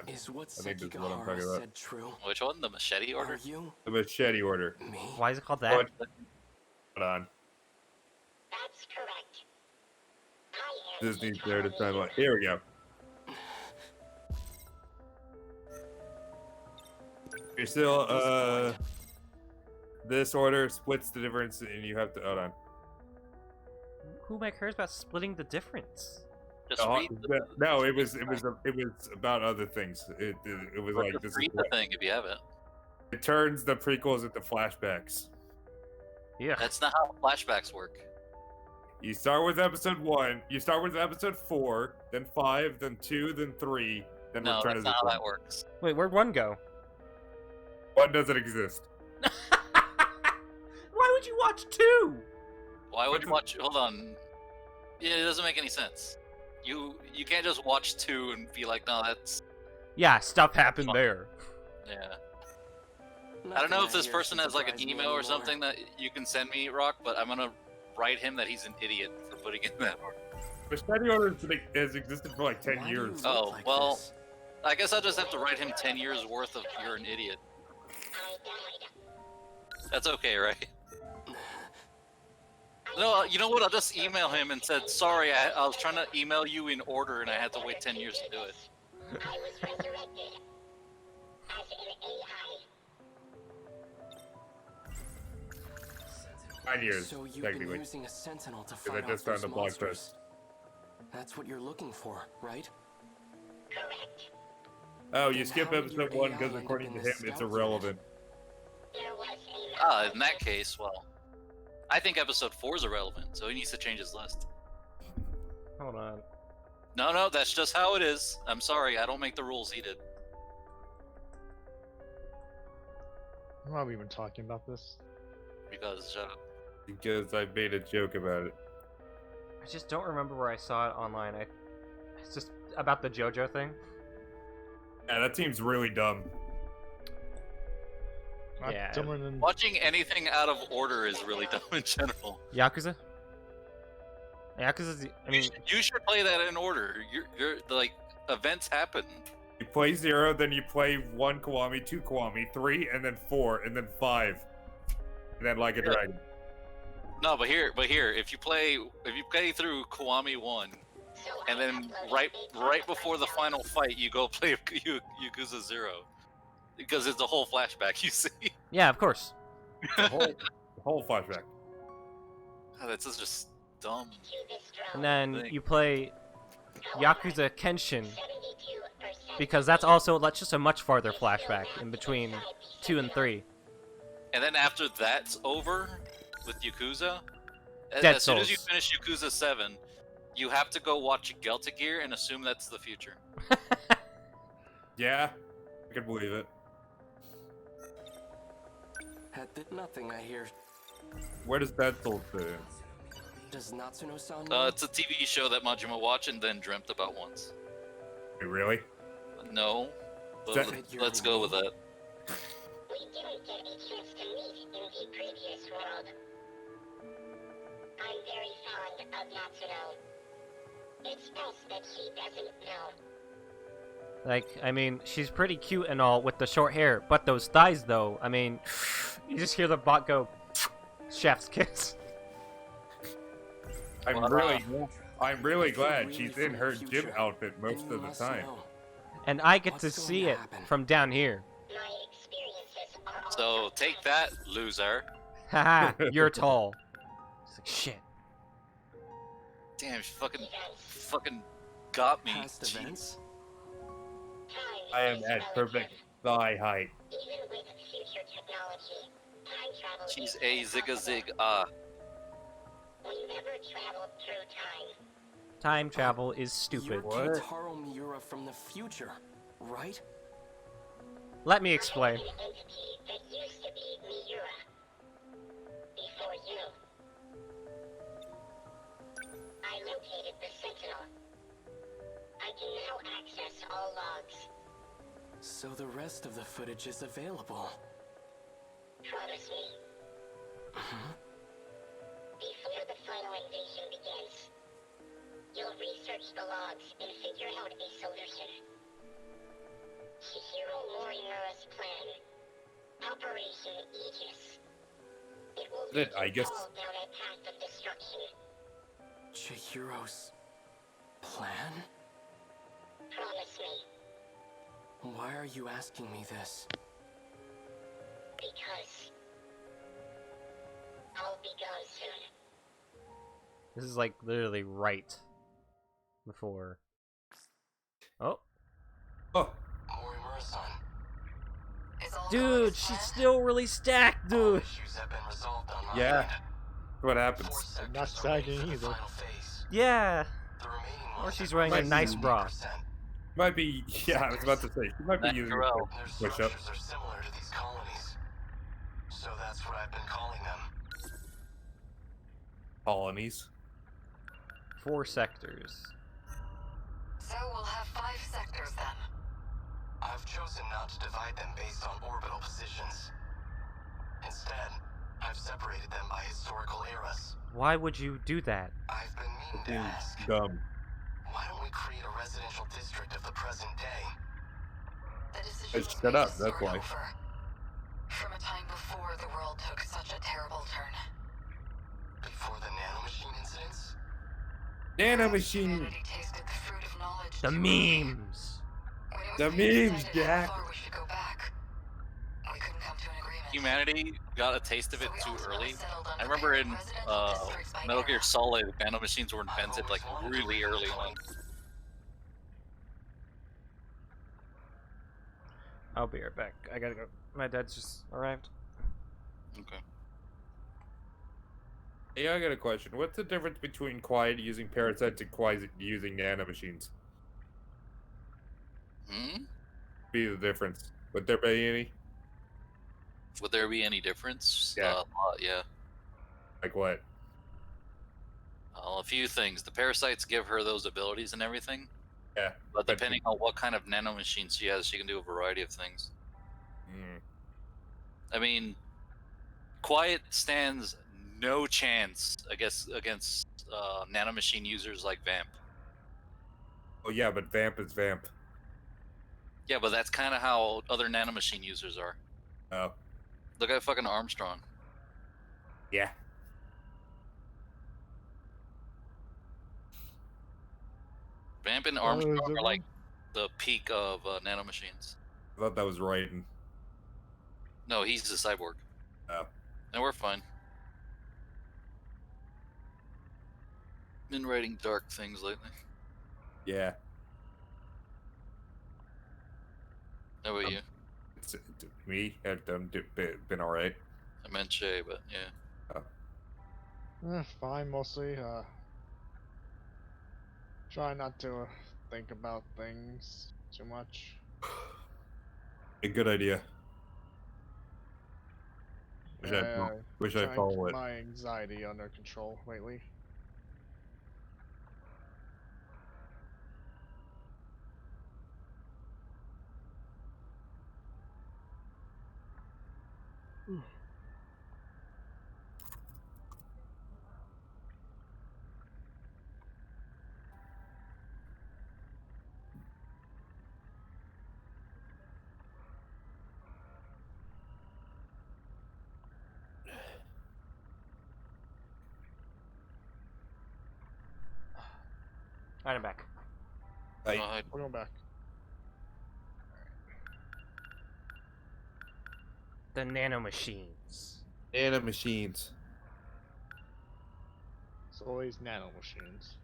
Is what I think that's what I'm talking Sekigahara about. said true? Which one? The machete order? Are you The machete order. me? Why is it called that? Hold on. That's correct. I am Disney's Hikaru narrative Miura. timeline. Here we go. You're still, this order splits the difference and you have to, hold on. Who cares about splitting the difference? Just read the, No, it was about other things. It was like, just this is read the what, thing if you have it. it turns the prequels into flashbacks. Yeah. That's not how flashbacks work. You start with episode 1, you start with episode 4, then 5, then 2, then 3, then No, Return that's of the not how Jedi. that works. Wait, where'd one go? 1 doesn't exist. Why would you watch 2? Why would you watch? Hold on. Yeah, it doesn't make any sense. You can't just watch 2 and be like, no, that's Yeah, stuff happened there. yeah. I don't know if this person has like an email or something that you can send me, Rock, but I'm gonna write him that he's an idiot for putting in that order. Machete order has existed for like 10 years. Oh, well, I guess I'll just have to write him 10 years worth of you're an idiot. I died. That's okay, right? No, you know what? I'll just email him and said, sorry, I was trying to email you in order and I had to wait 10 years to do it. I was resurrected as an AI. 9 years, So you've been technically. using a sentinel to I fight off just found those the blog monsters. post. That's what you're looking for, right? Correct. Oh, you Then skip how did your episode 1 AI because end according up to in him, this it's scout unit? irrelevant. There was a Ah, in that case, well, I think episode 4 is irrelevant, so he needs to change his list. Hold on. No, that's just how it is. I'm sorry, I don't make the rules, he did. Why are we even talking about this? Because, shut up. Because I made a joke about it. I just don't remember where I saw it online. It's just about the JoJo thing. Yeah, that seems really dumb. Not Yeah. dumber than Watching anything out of order is really dumb in general. Yakuza? Yakuza's, I mean, You should play that in order. You're like, events happen. You play 0, then you play 1 Kiwami, 2 Kiwami, 3, and then 4, and then 5. And then Like a Dragon. No, but here, if you play through Kiwami 1, and then right before the final fight, you go play Yakuza 0, because it's a whole flashback. You see? yeah, of course. The whole flashback. God, that's just dumb. And then Thing. you play Yakuza Kenshin, because that's just a much farther flashback in between 2 and 3. And then after that's over with Yakuza, Dead as soon as you Souls. finish Yakuza 7, you have to go watch Guilty Gear and assume that's the future. Yeah, I can believe it. Nothing, I hear. Where does that soul fit in? Does Natsuno-san know? It's a TV show that Majima watched and then dreamt about once. Wait, really? No, but That- let's go with that. We didn't get a chance to meet in the previous world. I'm very fond of Natsuno. It's best that she doesn't know. Like, I mean, she's pretty cute and all with the short hair, but those thighs, though, I mean, you just hear the bot go, chef's kiss. I'm really glad she's in her gym outfit most of the time. And I get to What's going see to it happen? from down here. My experiences are all So take that, loser. Haha, you're tall. It's like, shit. Damn, she fucking events. got me. Past Jeez. events? Time I am is at relative. perfect thigh height. Even with future technology, time travel She's is a zig-a-zig ah. We never traveled through time. Time travel is stupid. You're Keitaro Miura from the future, right? Let me explain. An entity that used to be Miura. Before you. I located the Sentinel. I can now access all logs. So the rest of the footage is available. Promise me. Before the final invasion begins, you'll research the logs and figure out a solution. Chihiro Morimura's plan. Operation Aegis. It will lead you Aegis? all down a path of destruction. Chihiro's plan? Promise me. Why are you asking me this? Because I'll be gone soon. This is like literally right before. Oh, Oh, Morimura-san. dude, she's still really stacked, dude. Issues have been resolved on my yeah. end. What happens? 4 sectors Not are ready sagging for the either. final phase. Yeah, The remaining or ones she's have wearing a reached nice bra. 90%. Might be. Yeah, I was about to say. She might be That using girl. Their push up. structures are similar to these colonies. So that's what I've been calling them. Colonies. 4 sectors. So we'll have 5 sectors then. I've chosen not to divide them based on orbital positions. Instead, I've separated them by historical eras. Why would you do that? I've been meaning to ask, Dumb. why don't we create a residential district of the present day? The decision was Shut made up, to that's start why. over. From a time before the world took such a terrible turn. Before the nanomachine incidents? Nanomachine. Humanity tasted the fruit of knowledge The too early. memes. When it was The being memes, decided how Jack. far we should go back, we couldn't come to an agreement. Humanity got a taste of it So we too ultimately early. settled on I remember in preparing residential districts by Metal Gear era. Solid, nanomachines were invented like really early on. I'll be right back. I gotta go. My dad's just arrived. Okay. Hey, I got a question. What's the difference between Quiet using parasites and Quiet using nanomachines? Hmm? Be the difference. Would there be any? Would there be any difference? Yeah. Yeah. Like what? A few things. The parasites give her those abilities and everything, Yeah. but depending on what kind of nanomachine she has, she can do a variety of things. Mm. I mean, Quiet stands no chance against nanomachine users like Vamp. Oh yeah, but Vamp is Vamp. Yeah, but that's kind of how other nanomachine users are. Oh. Look at fucking Armstrong. Yeah. Vamp and is Armstrong it are like the peak of nanomachines. I thought that was Raiden. No, he's a cyborg. Oh. And we're fine. Been writing dark things lately. Yeah. How about you? It's, me? I've been alright. I meant Shay, but yeah. Fine, mostly. Try not to think about things too much. A good idea. Wish I Trying follow to keep it. my anxiety under control lately. Alright, I'm back. Like, We're going back. The nanomachines. nanomachines. It's always nanomachines.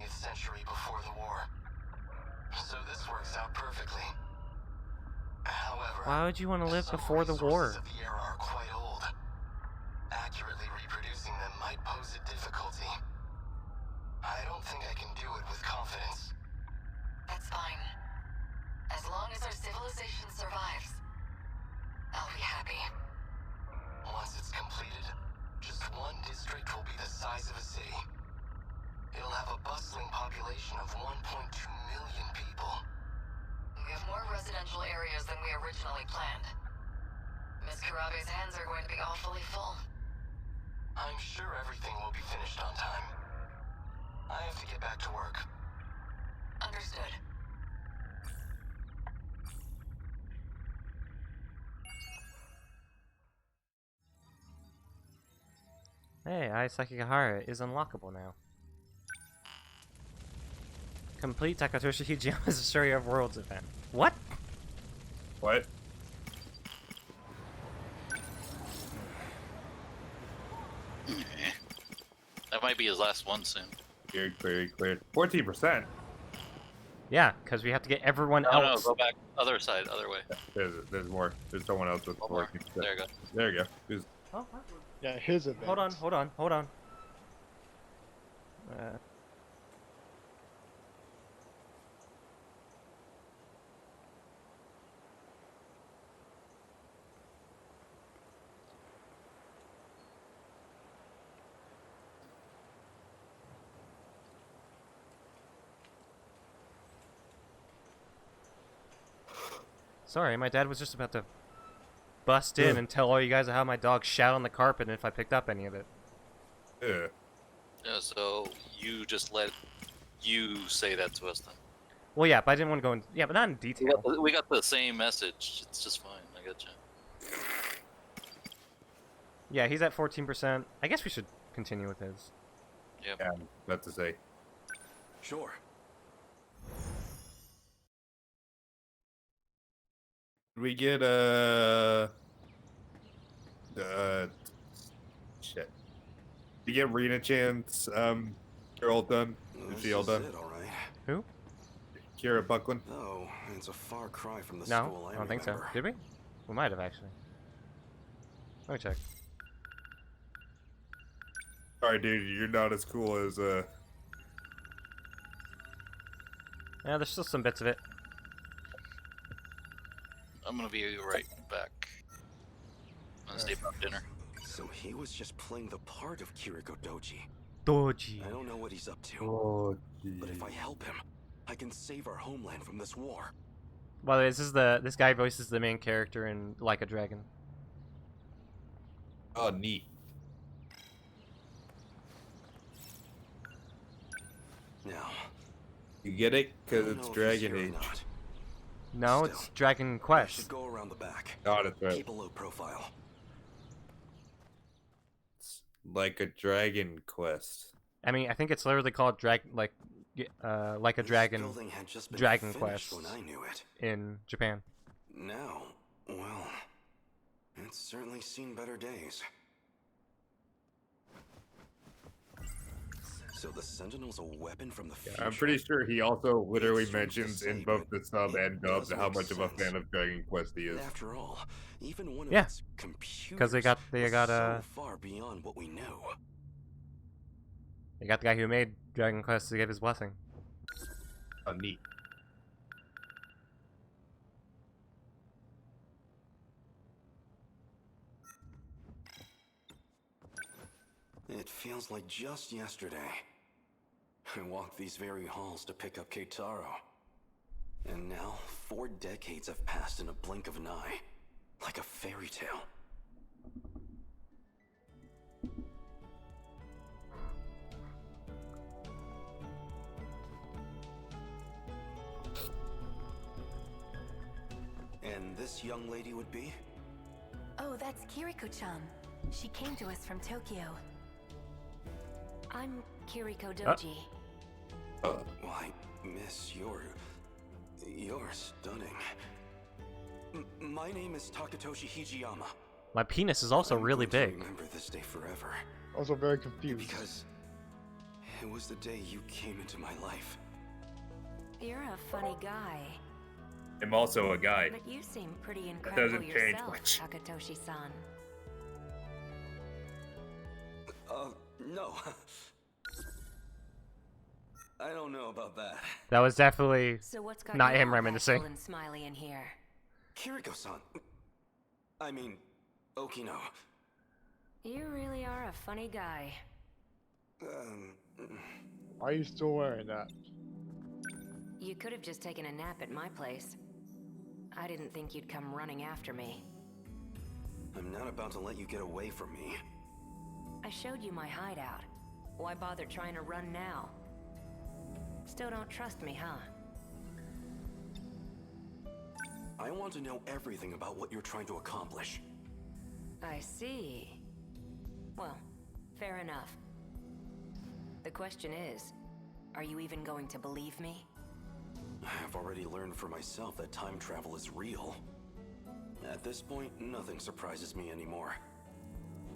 8th century before the war. So this works out perfectly. However, Why would you want to live some before the war? resources of the era are quite old. Accurately reproducing them might pose a difficulty. residential areas than we originally planned. Miss Karabe's hands are going to be awfully full. I'm sure everything will be finished on time. I have to get back to work. Understood. Hey, Sakigahara is unlockable now. Complete Takatoshi Hijiyama's Story of Worlds event. What? What? That might be his last one soon. Cleared. 14%. Yeah, because we have to get everyone No, else. go back. Other side, other way. There's more. There's someone else with One more. 14%. There you go. There you go. Who's- Oh, Yeah, his event. hold on. Sorry, my dad was just about to bust in and tell all you guys how my dog shat on the carpet and if I picked up any of it. Yeah. Yeah, so you just let you say that to us then. Well, yeah, but I didn't want to go in. Yeah, but not in detail. We got the same message. It's just fine. I got you. Yeah, he's at 14%. I guess we should continue with his. Yep. Yeah, that's to say. Sure. We get shit. We get Rena Chan's girl done. Is she all done? It, all right. Who? Kira Buckland. Oh, it's a far cry from the No, school I don't think so. remember. Did we? We might have actually. Let me check. Sorry, dude, you're not as cool as Yeah, there's still some bits of it. I'm gonna be right back. I'm gonna stay about dinner. So he was just playing the part of Kiriko Doji. Doji. I don't know what he's up to. Oh, but if I help him, I can save our homeland from this war. By the way, this guy voices the main character in Like a Dragon. Oh, neat. Now, You get it? I Because don't it's know if he's Dragon here or Age. not. No, Still, it's Dragon I Quest. should go around the back. Got it, right. Keep a low profile. It's like a Dragon Quest. I mean, I think it's literally called Like a This Dragon building had just been Dragon finished Quest when I knew it. in Japan. Now, well, it's certainly seen better days. So the Sentinel's a weapon from the future? I'm pretty sure he also literally It's strange to mentions in say, both but the sub it and dub does how make much of a sense. fan of Dragon Quest he is. After all, even one of Yeah, its computers 'cause they got so far beyond what we knew. They got the guy who made Dragon Quest to give his blessing. Oh, neat. It feels like just yesterday. I walked these very halls to pick up Keitaro. And now, 4 decades have passed in a blink of an eye. Like a fairy tale. And this young lady would be? Oh, that's Kiriko-chan. She came to us from Tokyo. I'm Kiriko Doji. Why, miss, you're stunning. My name is Takatoshi Hijiyama. My penis is also I'm really going to big. remember this day forever. Also very confused. Because it was the day you came into my life. You're a funny guy. I'm also a guy. But you seem pretty That incredible doesn't change yourself, much. Takatoshi-san. No. I don't know about that. That was definitely So what's got not you him all reminiscing. bashful and smiley in here? Kiriko-san. I mean, Okino. You really are a funny guy. Why are you still wearing that? You could have just taken a nap at my place. I didn't think you'd come running after me. I'm not about to let you get away from me. I showed you my hideout. Why bother trying to run now? Still don't trust me, huh? I want to know everything about what you're trying to accomplish. I see. Well, fair enough. The question is, are you even going to believe me? I've already learned for myself that time travel is real. At this point, nothing surprises me anymore.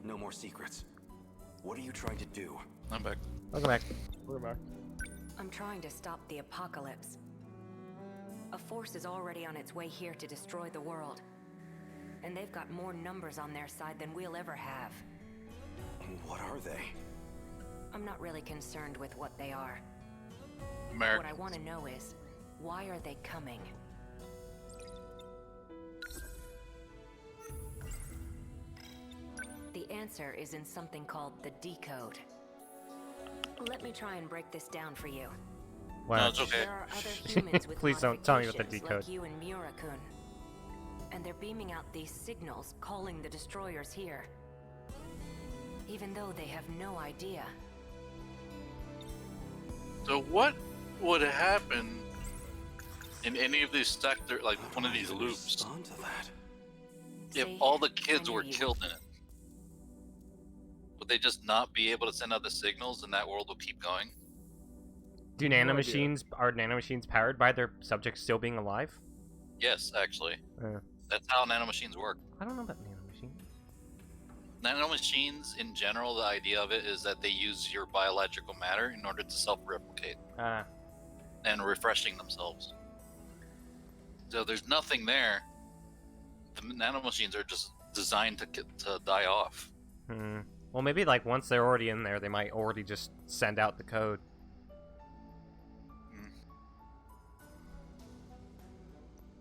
No more secrets. What are you trying to do? I'm back. Welcome back. We're back. I'm trying to stop the apocalypse. A force is already on its way here to destroy the world. And they've got more numbers on their side than we'll ever have. What are they? I'm not really concerned with what they are. American. What I want to know is, why are they coming? The answer is in something called the decode. Let me try and break this down for you. Wow. No, it's okay. There are other humans with Please don't tell me about the modifications decode. like you and Murakun. And they're beaming out these signals calling the destroyers here. Even though they have no idea. So what would happen in any of these sector, like one of these loops, Respond to that. if See, all the kids I were knew you killed in it? Would they just not be able to send out the signals and that world will keep going? Do No idea. nanomachines are nanomachines powered by their subjects still being alive? Yes, actually. Uh, That's how nanomachines work. I don't know about nanomachines. Nanomachines, in general, the idea of it is that they use your biological matter in order to self-replicate and refreshing themselves. So there's nothing there. The nanomachines are just designed to die off. Well, maybe like once they're already in there, they might already just send out the code.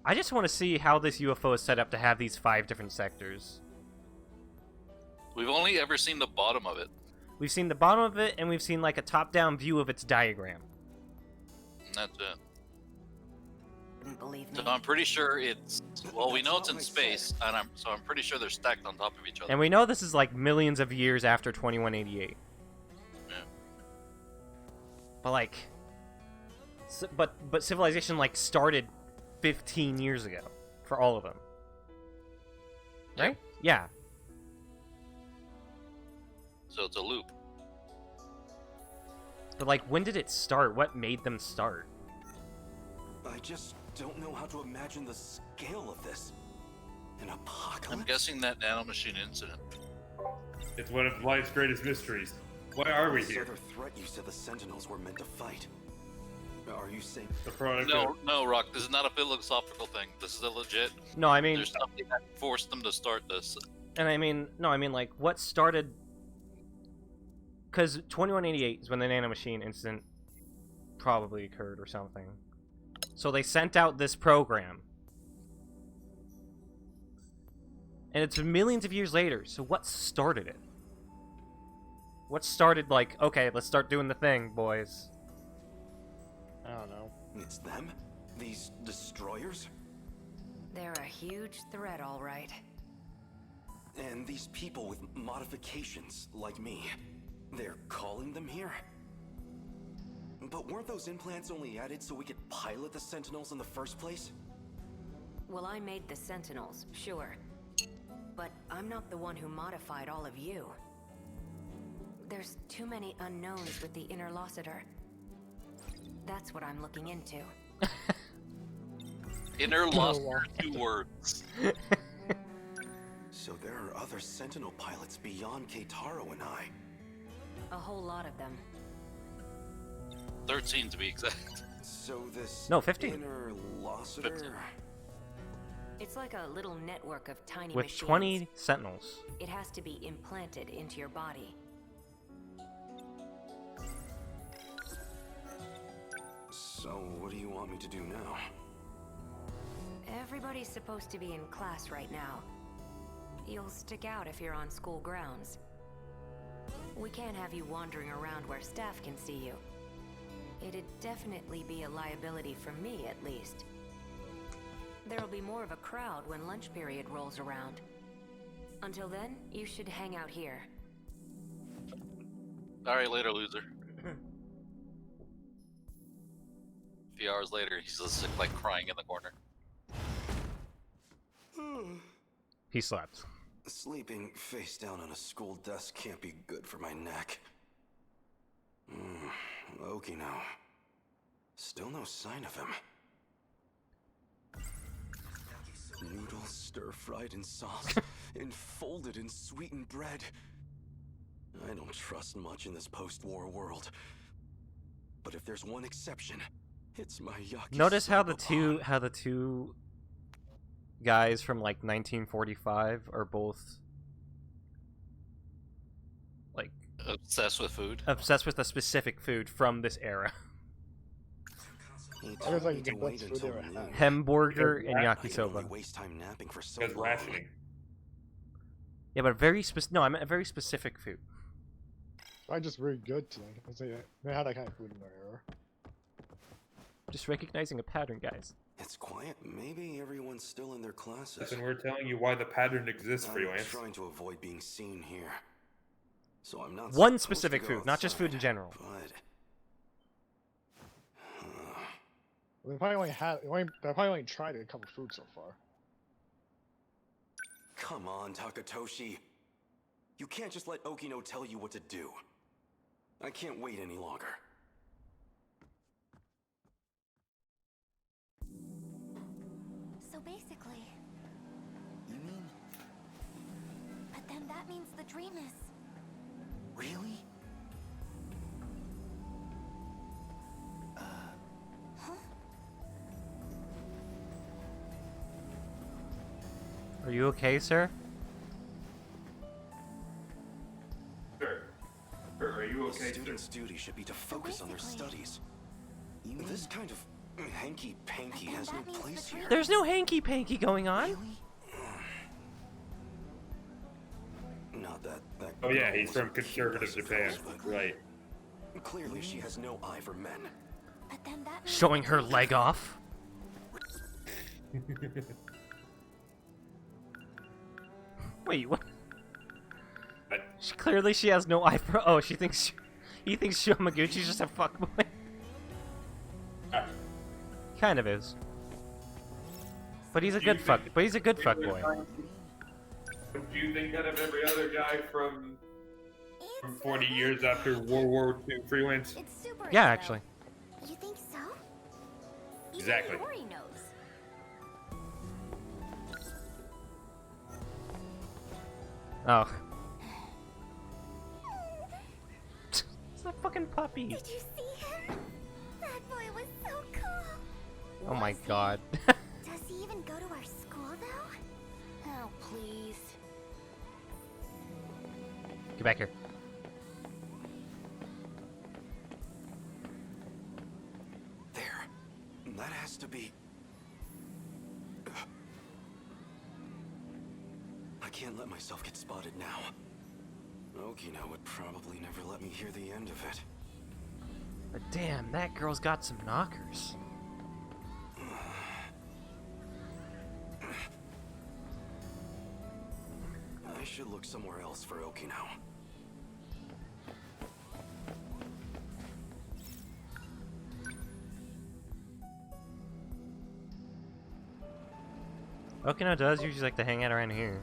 I just want to see how this UFO is set up to have these 5 different sectors. We've only ever seen the bottom of it. We've seen the bottom of it, and we've seen like a top-down view of its diagram. And that's it. Didn't believe me. So I'm pretty sure it's, well, we know it's in space, and I'm pretty sure they're stacked on top of each other. And we know this is like millions of years after 2188. Yeah. But like, but civilization like started 15 years ago for all of them. Right? Yeah. So it's a loop. But like, when did it start? What made them start? I just don't know how to imagine the scale of this. An apocalypse? I'm guessing that nanomachine incident. It's one of life's greatest mysteries. Why are we What here? sort of threat you said the Sentinels were meant to fight? Are you saying The product No, Rock, this is not a philosophical thing. This is a legit. No, I mean, There's something that forced them to start this. and I mean, no, I mean like, what started? Because 2188 is when the nanomachine incident probably occurred or something. So they sent out this program. And it's millions of years later, so what started it? What started like, okay, let's start doing the thing, boys? I don't know. it's them? These destroyers? They're a huge threat, all right. And these people with modifications, like me, they're calling them here? But weren't those implants only added so we could pilot the Sentinels in the first place? Well, I made the Sentinels, sure. But I'm not the one who modified all of you. There's too many unknowns with the Interlocutor. That's what I'm looking into. Interlocutor, 2 words. So there are other Sentinel pilots beyond Keitaro and I. A whole lot of them. 13 to be exact. So this No, 15. Interlocutor? 15. It's like a little network of tiny With machines. 20 Sentinels. It has to be implanted into your body. So what do you want me to do now? Everybody's supposed to be in class right now. You'll stick out if you're on school grounds. We can't have you wandering around where staff can see you. It'd definitely be a liability for me, at least. There'll be more of a crowd when lunch period rolls around. Until then, you should hang out here. Alright, later, loser. A few hours later, he's just like crying in the corner. He slept. Sleeping face down on a school desk can't be good for my neck. Okino. Still no sign of him. Noodles stir-fried in sauce, enfolded in sweetened bread. I don't trust much in this post-war world. But if there's one exception, it's my yakisoba. Notice how the two guys from like 1945 are both like obsessed with food. Obsessed with a specific food from this era. I was like, the best food they ever had. Hamburger and yakisoba. Waste time napping for so Because long. rationing. Yeah, but very specific. No, I meant a very specific food. I'm just really good to them. They had that kind of food in their era. Just recognizing a pattern, guys. It's quiet. Maybe everyone's still in their classes. And we're telling you why the pattern exists, I'm Freelance. trying to avoid being seen here. So I'm not One supposed specific to go food, not just food in outside, general. But They probably only tried a couple foods so far. come on, Takatoshi. You can't just let Okino tell you what to do. I can't wait any longer. So basically... You mean... But then that means the dream is... Really? Are you okay, sir? Sure. Are you A okay, student's duty should be to focus on their studies. This kind of hanky-panky has no place here. There's no hanky-panky going on. Not that Oh yeah, girl he's was from a conservative cute Japan. but Right. Clearly she has no eye for men. But then that means Showing her leg off. Wait, what? Clearly she has no eye for. Oh, he thinks Shiomaguchi's just a fuckboy. Kind of is. But he's a good fuck. But he's a good fuckboy. What do you think out of every other guy from 40 years after World War II Freelance? It's super Yeah, though. actually. You think so? Exactly. Even Yori knows. Oh. It's a fucking puppy. Did you see him? That boy was so cool. Oh my god. Does he even go to our school though? Oh, please. Get back here. There. That has to be... I can't let myself get spotted now. Okino would probably never let me hear the end of it. But damn, that girl's got some knockers. I should look somewhere else for Okino. Okino does usually like to hang out around here.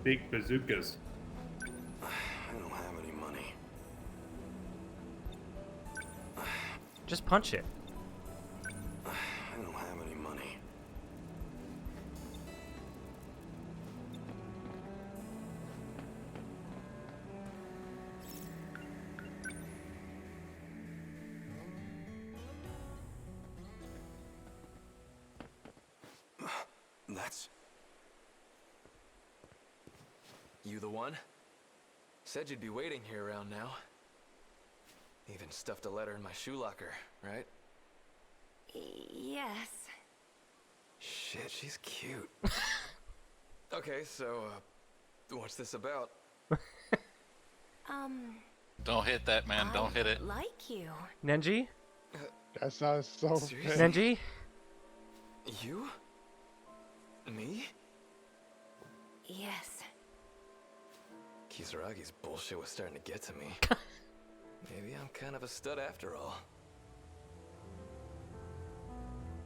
Big bazookas. I don't have any money. Just punch it. I don't have any money. That's... You the one? Said you'd be waiting here around now. Even stuffed a letter in my shoe locker, right? Yes. Shit, she's cute. Okay, so, what's this about? Don't hit that, man. Don't hit it. Like you. Nenji? That sounds so Seriously? bad. Nenji? You? Kisaragi's bullshit was starting to get to me. Maybe I'm kind of a stud after all.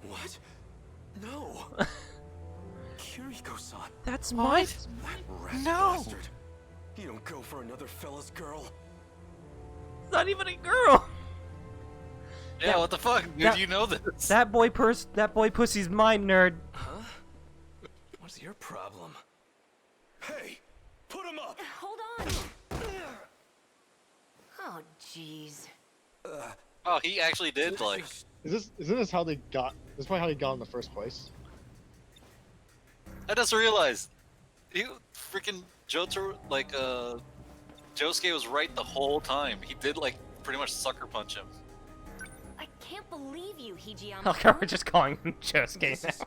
What? No! Kiriko-san! That's my... Rat No! bastard! You don't go for another fella's girl! It's not even a girl! Yeah, what the fuck? Dude, you know this. That boy pussy's mine, nerd. Huh? What's your problem? Hey! Put him up! Hold on! Oh, jeez. Oh, he actually did, like... Isn't this how they got... This is probably how he got in the first place. I just realized. He freaking Jotaro, like, Josuke was right the whole time. He did, like, pretty much sucker punch him. I can't believe you, Hijiyama. Okay, we're just calling him Josuke now.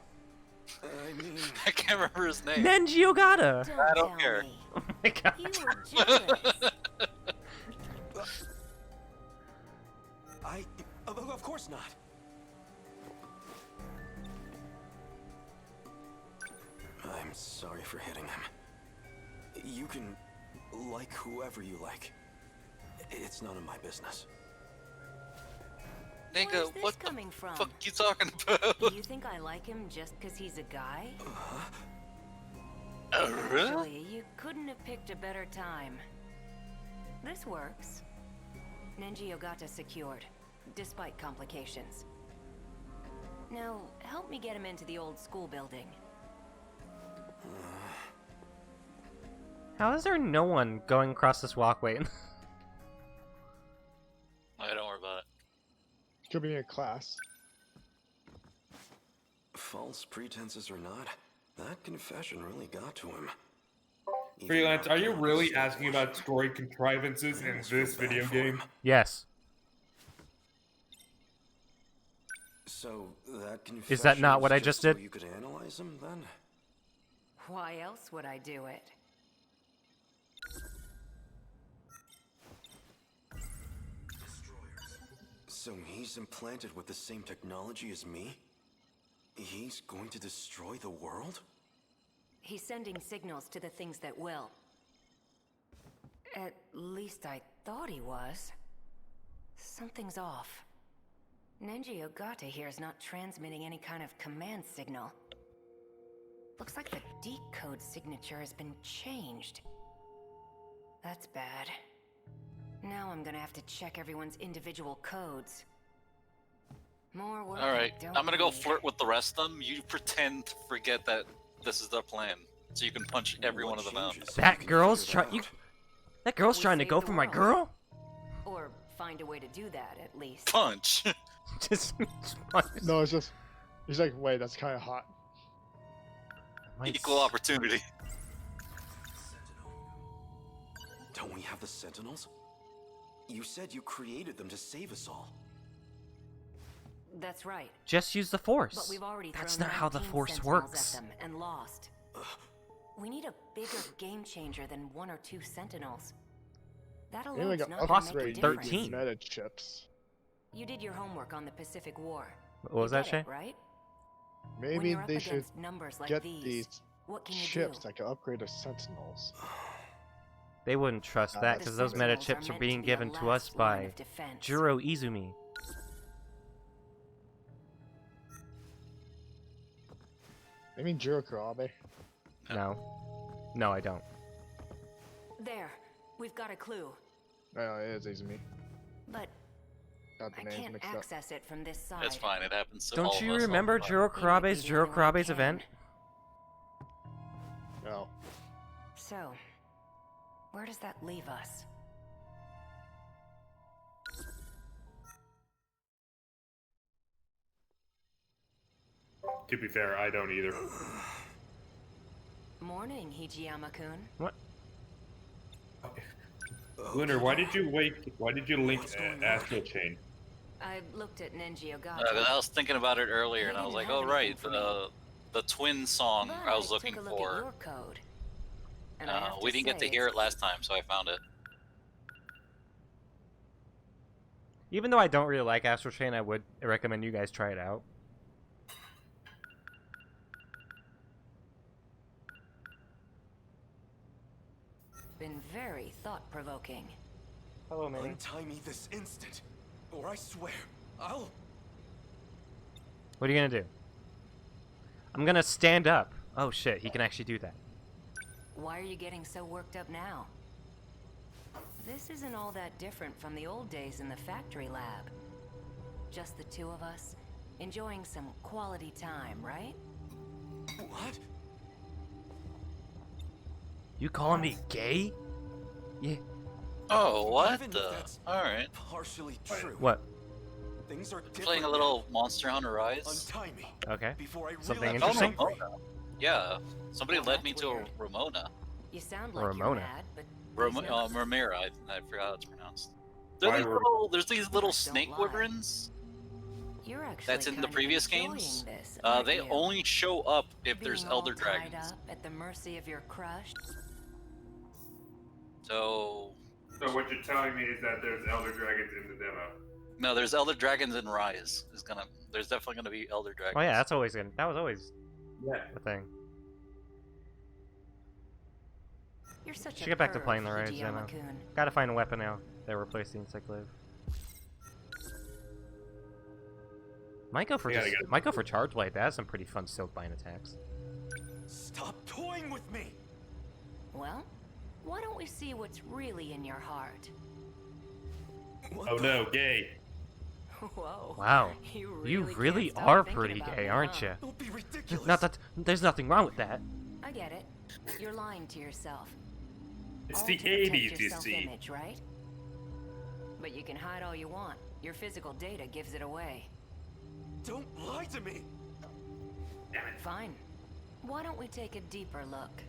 I mean... I can't remember his name. Nenji Ogata! I don't care. Oh my god. You were jealous. Of course not. I'm sorry for hitting him. You can like whoever you like. It's none of my business. Nigga, Where's what this coming the from? fuck you talking about? You think I like him just because he's a guy? Really? Actually, you couldn't have picked a better time. This works. Nenji Ogata secured, despite complications. Now, help me get him into the old school building. How is there no one going across this walkway? I don't worry about it. Could be in a class. False pretenses or not, that confession really got to him. Freelance, are you really asking about story contrivances in this video game? Yes. So that confession Is that not was what I just so did? You could analyze him then? Why else would I do it? So he's implanted with the same technology as me? He's going to destroy the world? He's sending signals to the things that will. At least I thought he was. Something's off. Nenji Ogata here is not transmitting any kind of command signal. Looks like the decode signature has been changed. That's bad. Now I'm gonna have to check everyone's individual codes. More work. Alright, I I'm don't gonna go need. flirt with the rest of them. You pretend to forget that this is their plan. So you can punch every one of them out. That girl's trying. That girl's We trying to saved go the for my world. girl. Or find a way to do that, at least. Punch! Just No, it's just... He's like, wait, that's kind of hot. Equal opportunity. Don't we have the Sentinels? You said you created them to save us all. That's right. Just use the Force. But we've already That's thrown not how the 19 Force Sentinels works. at them and lost. We need a bigger game changer than 1 or 2 Sentinels. That Maybe like alone's an not gonna make a upgrade difference. 13. meta chips. You did your homework on the Pacific War. What was You that, get Shay? it, right? When Maybe you're up they should against numbers like get these, these what can you chips do? that can upgrade the Sentinels. They wouldn't trust that The because those meta Sentinels are chips are meant being to be a given to last us line by of defense. Juro Izumi. I mean Jiro Kurabe. No. No, I don't. There, we've got a clue. No, it is Izumi. But Got the I names can't mixed up. access it from this side. It's fine, it happens to all Don't of you us all remember the time. Juro Kurabe's event? No. So, where does that leave us? To be fair, I don't either. Morning, Hijiyama-kun. What? Lunar, why did you link Astral Chain? I looked at Nenji Ogata. 'Cause I was thinking about it earlier, and I was like, oh right, the twin song But I was looking took a look at for. your code, and I have We to didn't get to say hear it's it last time, so I found it. Even though I don't really like Astral Chain, I would recommend you guys try it out. been very thought-provoking. Hello, Minnie. Untie me this instant, or I swear, I'll... What are you gonna do? I'm gonna stand up. Oh shit, he can actually do that. Why are you getting so worked up now? This isn't all that different from the old days in the factory lab. Just the two of us, enjoying some quality time, right? What? You calling me gay? Yeah. Oh, what Even if the? that's Alright. partially true. What? Things are different Playing a little Monster Hunter Rise. Untie me. Okay. Before I Something realize interesting? I'm angry. Yeah. Somebody Well, led me that's to a weird. Ramona. You sound like Ramona. you're mad, but please no. Ramira, I forgot how it's pronounced. Why were- There's these little Don't snake lie. wyverns You're actually that's in the kind of previous enjoying games. this, aren't They you? only show up if there's Being all Elder tied Dragons. up at the mercy of your crush. So So what you're telling me is that there's Elder Dragons in the demo. no, there's Elder Dragons in Rise. There's definitely gonna be Elder Dragons. Oh yeah, that's always good. That was always Yeah. the thing. You're such Should a get back to perv, playing the raids, yeah, no. Hijiyama-kun. Gotta find a weapon now. They replaced the Encyclive. Might go for We gotta just, get it. might go for Charge Blade. That has some pretty fun Silkbind attacks. Stop toying with me. Well, why don't we see what's really in your heart? What Oh the- no, gay. Whoa. Wow, You you really really can't stop are thinking pretty about gay, me, aren't huh? you? Don't be ridiculous. Not that there's nothing wrong with that. I get it. You're lying to yourself. It's All the to protect 80s, your you see. self-image, right? But you can hide all you want. Your physical data gives it away. Don't lie to me. Fine. Why don't we take a deeper look?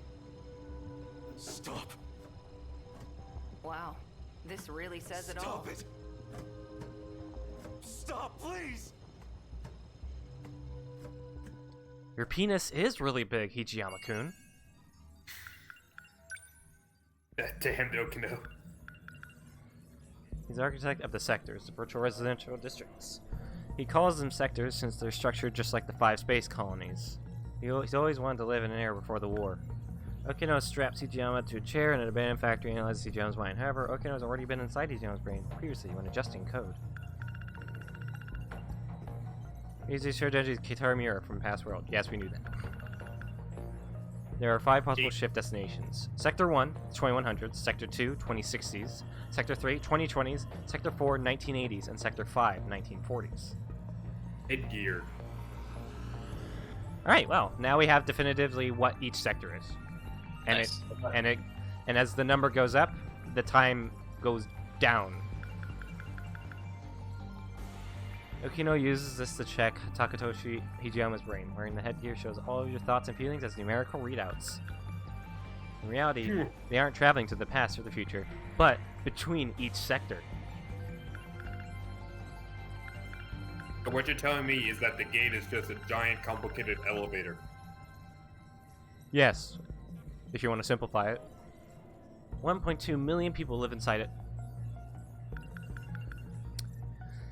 Stop. Wow. This really says it all. Stop it. Stop, please. Your penis is really big, Hijiyama-kun. Damn Okino. He's the architect of the sectors, the virtual residential districts. He calls them sectors since they're structured just like the 5 space colonies. He's always wanted to live in an era before the war. Okino straps Hijiyama to a chair in an abandoned factory and analyzes Hijiyama's mind. However, Okino's already been inside Hijiyama's brain previously when adjusting code. He's the shared identity Keitaro Miura from past world. Yes, we knew that. There are 5 possible ship destinations. Sector 1, 2100s. Sector 2, 2060s. Sector 3, 2020s. Sector 4, 1980s. And Sector 5, 1940s. Headgear. Alright, well, now we have definitively what each sector is. And Nice. and as the number goes up, the time goes down. Okino uses this to check Takatoshi Hijiyama's brain. Wearing the headgear shows all of your thoughts and feelings as numerical readouts. In reality, they aren't traveling to the past or the future, but between each sector. So what you're telling me is that the gate is just a giant, complicated elevator. Yes, if you want to simplify it. 1.2 million people live inside it.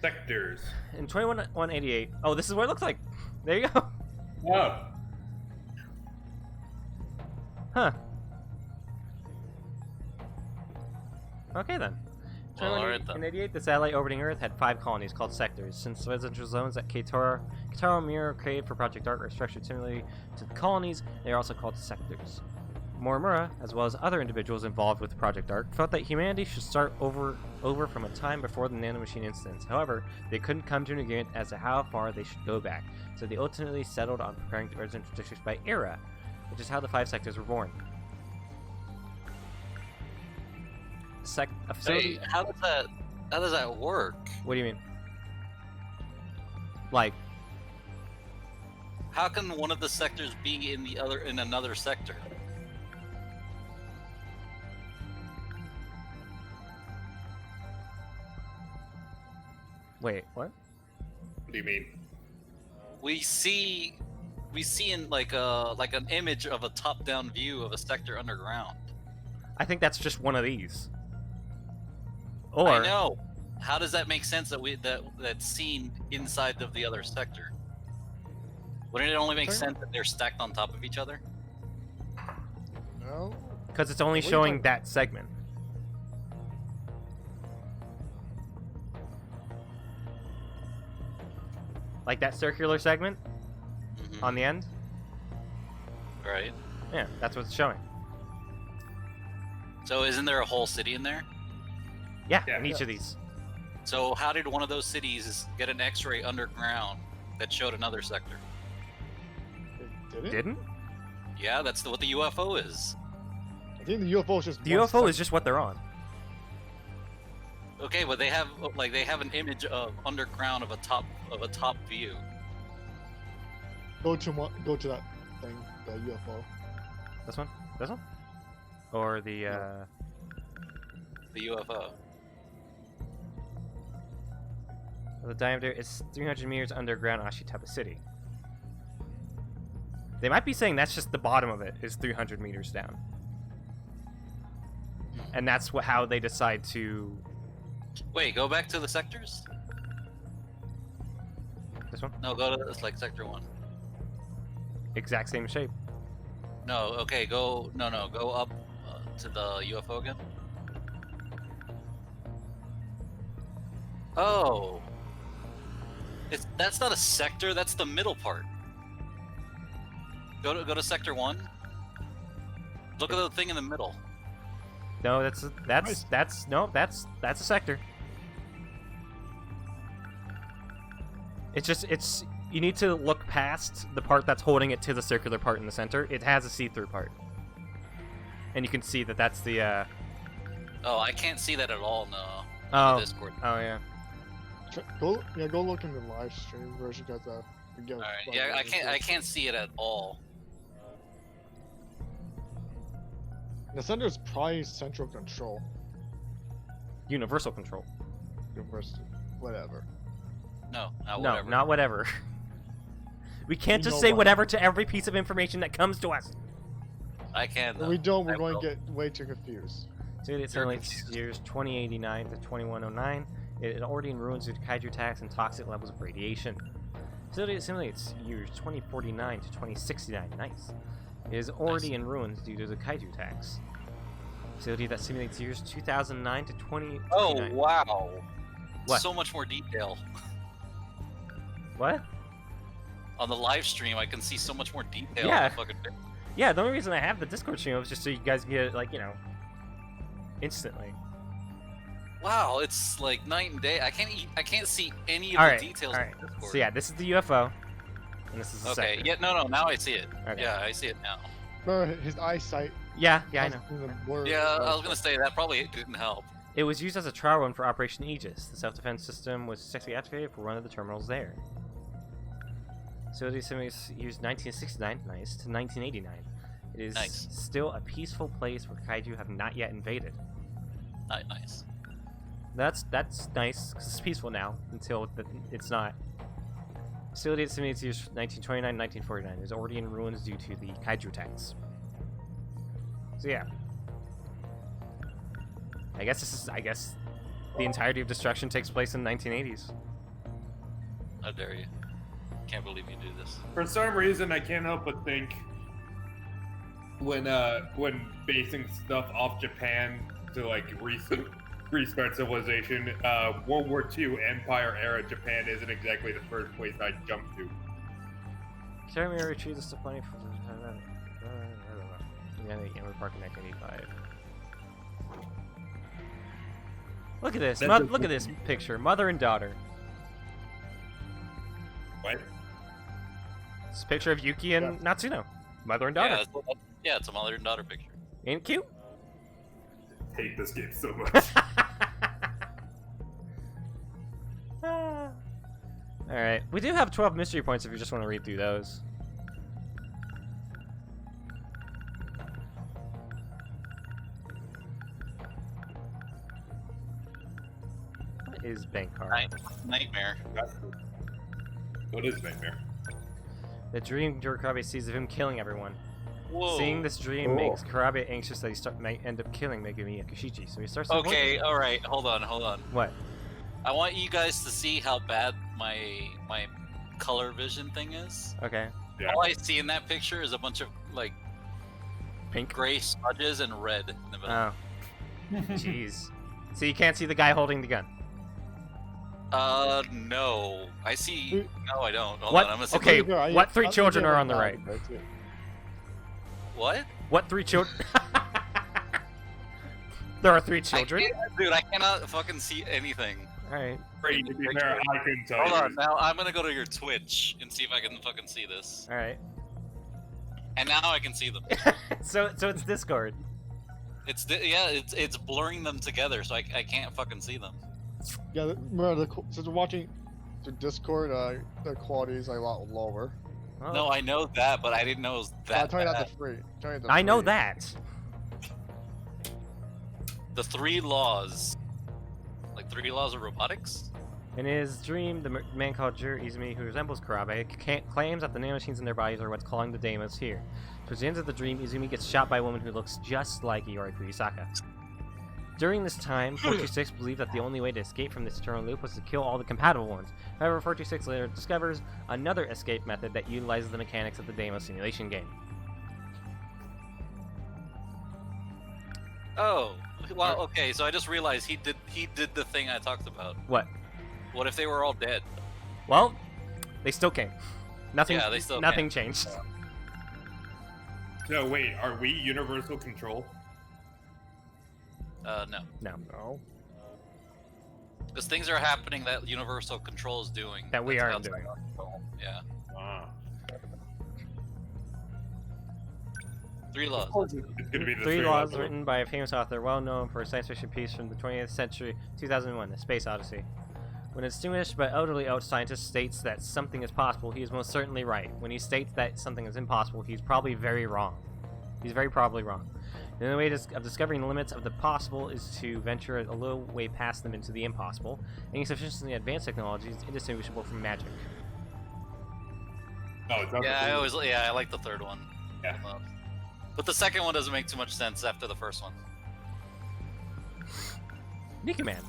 Sectors. In 2188. Oh, this is what it looks like. There you go. Oh. Huh. Okay then. Well, alright then. In 88, the satellite orbiting Earth had 5 colonies called sectors. Since residential zones that Keitaro Miura created for Project Arc are structured similarly to the colonies, they are also called sectors. Morimura, as well as other individuals involved with Project Arc, felt that humanity should start over from a time before the nanomachine incidents. However, they couldn't come to an agreement as to how far they should go back, so they ultimately settled on preparing the residential districts by era, which is how the 5 sectors were born. A facility. Hey, how does that work? What do you mean? Like, How can one of the sectors be in another sector? wait, what? What do you mean? We see in like an image of a top-down view of a sector underground. I think that's just one of these. Or I know. How does that make sense that's seen inside of the other sector? Wouldn't it only make sense that they're stacked on top of each other? No. Because it's only What are you showing talking- that segment. Like that circular segment on the end? Right. Yeah, that's what it's showing. So isn't there a whole city in there? Yeah, in each of these. So how did one of those cities get an X-ray underground that showed another sector? Did it? Didn't? Yeah, that's what the UFO is. I think the UFO is just. The UFO is just what they're on. Okay, but they have an image of underground of a top view. Go to that thing, the UFO. This one? This one? Or the The UFO. The diameter is 300 meters underground Ashitaba City. They might be saying that's just the bottom of it is 300 meters down. And that's how they decide to... Wait, go back to the sectors? This one? No, go to sector 1. Exact same shape. No, okay, go up to the UFO again. Oh. That's not a sector, that's the middle part. Go to sector 1. Look at the thing in the middle. No, that's a sector. It's you need to look past the part that's holding it to the circular part in the center. It has a see-through part. And you can see that that's the Oh, I can't see that at all, no. Oh. Discord. Oh yeah. Go look in the live stream version because Alright, yeah, I can't see it at all. The center is probably central control. Universal control. Universal, whatever. No, not No, whatever. not whatever. We can't You just know say what? whatever to every piece of information that comes to us. I can. If we don't, we're I going will. to get way too confused. So it's only years 2089 to 2109. It already in ruins due to kaiju attacks and toxic levels of radiation. Similarly, it's years 2049 to 2069. Nice. It is already in ruins due to the kaiju attacks. Facility that simulates years 2009 to 2029. Oh, wow. What? So much more detail. What? On the live stream, I can see so much more detail. Yeah. On the fucking picture. Yeah, the only reason I have the Discord stream is just so you guys can get it, like, you know, instantly. Wow, it's like night and day. I can't see any of Alright, the details alright. in Discord. So yeah, this is the UFO, and this is the Okay, sector. yeah, no, now I see it. Okay. Yeah, I see it now. Remember, his eyesight. Yeah, I know. Yeah, I was gonna say that probably didn't help. It was used as a trial run for Operation Aegis. The self-defense system was successfully activated for one of the terminals there. Facility simulates used 1969, nice, to 1989. It is Nice. still a peaceful place where kaiju have not yet invaded. Nice. That's nice, because it's peaceful now, until it's not. Facility simulates years 1929, 1949. It is already in ruins due to the kaiju attacks. So yeah. I guess the entirety of destruction takes place in the 1980s. How dare you? Can't believe you do this. For some reason, I can't help but think when basing stuff off Japan to like restart civilization, World War II Empire era Japan isn't exactly the first place I'd jump to. Carry me to retrieve the supply for Amber Park in 1985. Look at this. Look at this picture. Mother and daughter. What? It's a picture of Yuki and Natsuno. Mother and daughter. Yeah, it's a mother and daughter picture. Ain't it cute? I hate this game so much. Alright. We do have 12 mystery points if you just want to read through those. What is Bankar? Nightmare. What is Nightmare? The dream Kurabe sees of him killing everyone. Whoa. Seeing this dream makes Kurabe anxious that he may end up killing Megumi Yakushichi, so he starts to Okay, alright, hold on. What? I want you guys to see how bad my color vision thing is. Okay. Yeah. All I see in that picture is a bunch of like Pink. gray smudges and red in the middle. Oh. Jeez. So you can't see the guy holding the gun. No. I see. No, I don't. Hold What? on, I'm gonna see. Okay, Yeah, what three I'm children gonna are get on the right? too. What? What 3 children? There are 3 children. Dude, I cannot fucking see anything. Alright. Brady, to be fair, I couldn't tell Hold you. on, now I'm gonna go to your Twitch and see if I can fucking see this. Alright. And now I can see them. So it's Discord. It's blurring them together, so I can't fucking see them. Yeah, remember since we're watching through Discord, the quality is a lot lower. Oh. No, I know that, but I didn't know it was that I'm trying bad. not to free. I know that. The 3 laws. Like 3 laws of robotics? In his dream, the man called Jiro Izumi, who resembles Kurabe, claims that the nanomachines in their bodies are what's calling the Deimos here. Towards the end of the dream, Izumi gets shot by a woman who looks just like Iori Kurisaka. During this time, 426 believed that the only way to escape from this eternal loop was to kill all the compatible ones. However, 426 later discovers another escape method that utilizes the mechanics of the Deimos simulation game. Oh, well, okay. So I just realized he did the thing I talked about. What? What if they were all dead? Well, they still came. Nothing. Yeah, they still nothing came. changed. So wait, are we universal control? No. No. Because things are happening that Universal Control is doing. That we that's aren't outside doing. our control. Yeah. Ah. 3 laws. It's gonna be the 3 laws laws. written by a famous author, well known for a science fiction piece from the 20th century, 2001, The Space Odyssey. When a distinguished but elderly old scientist states that something is possible, he is most certainly right. When he states that something is impossible, he's probably very wrong. He's very probably wrong. The only way of discovering the limits of the possible is to venture a little way past them into the impossible. Any sufficiently advanced technology is indistinguishable from magic. No, it's not Yeah, I like the 3rd one. Yeah. But the 2nd one doesn't make too much sense after the 1st one. Nikki Man.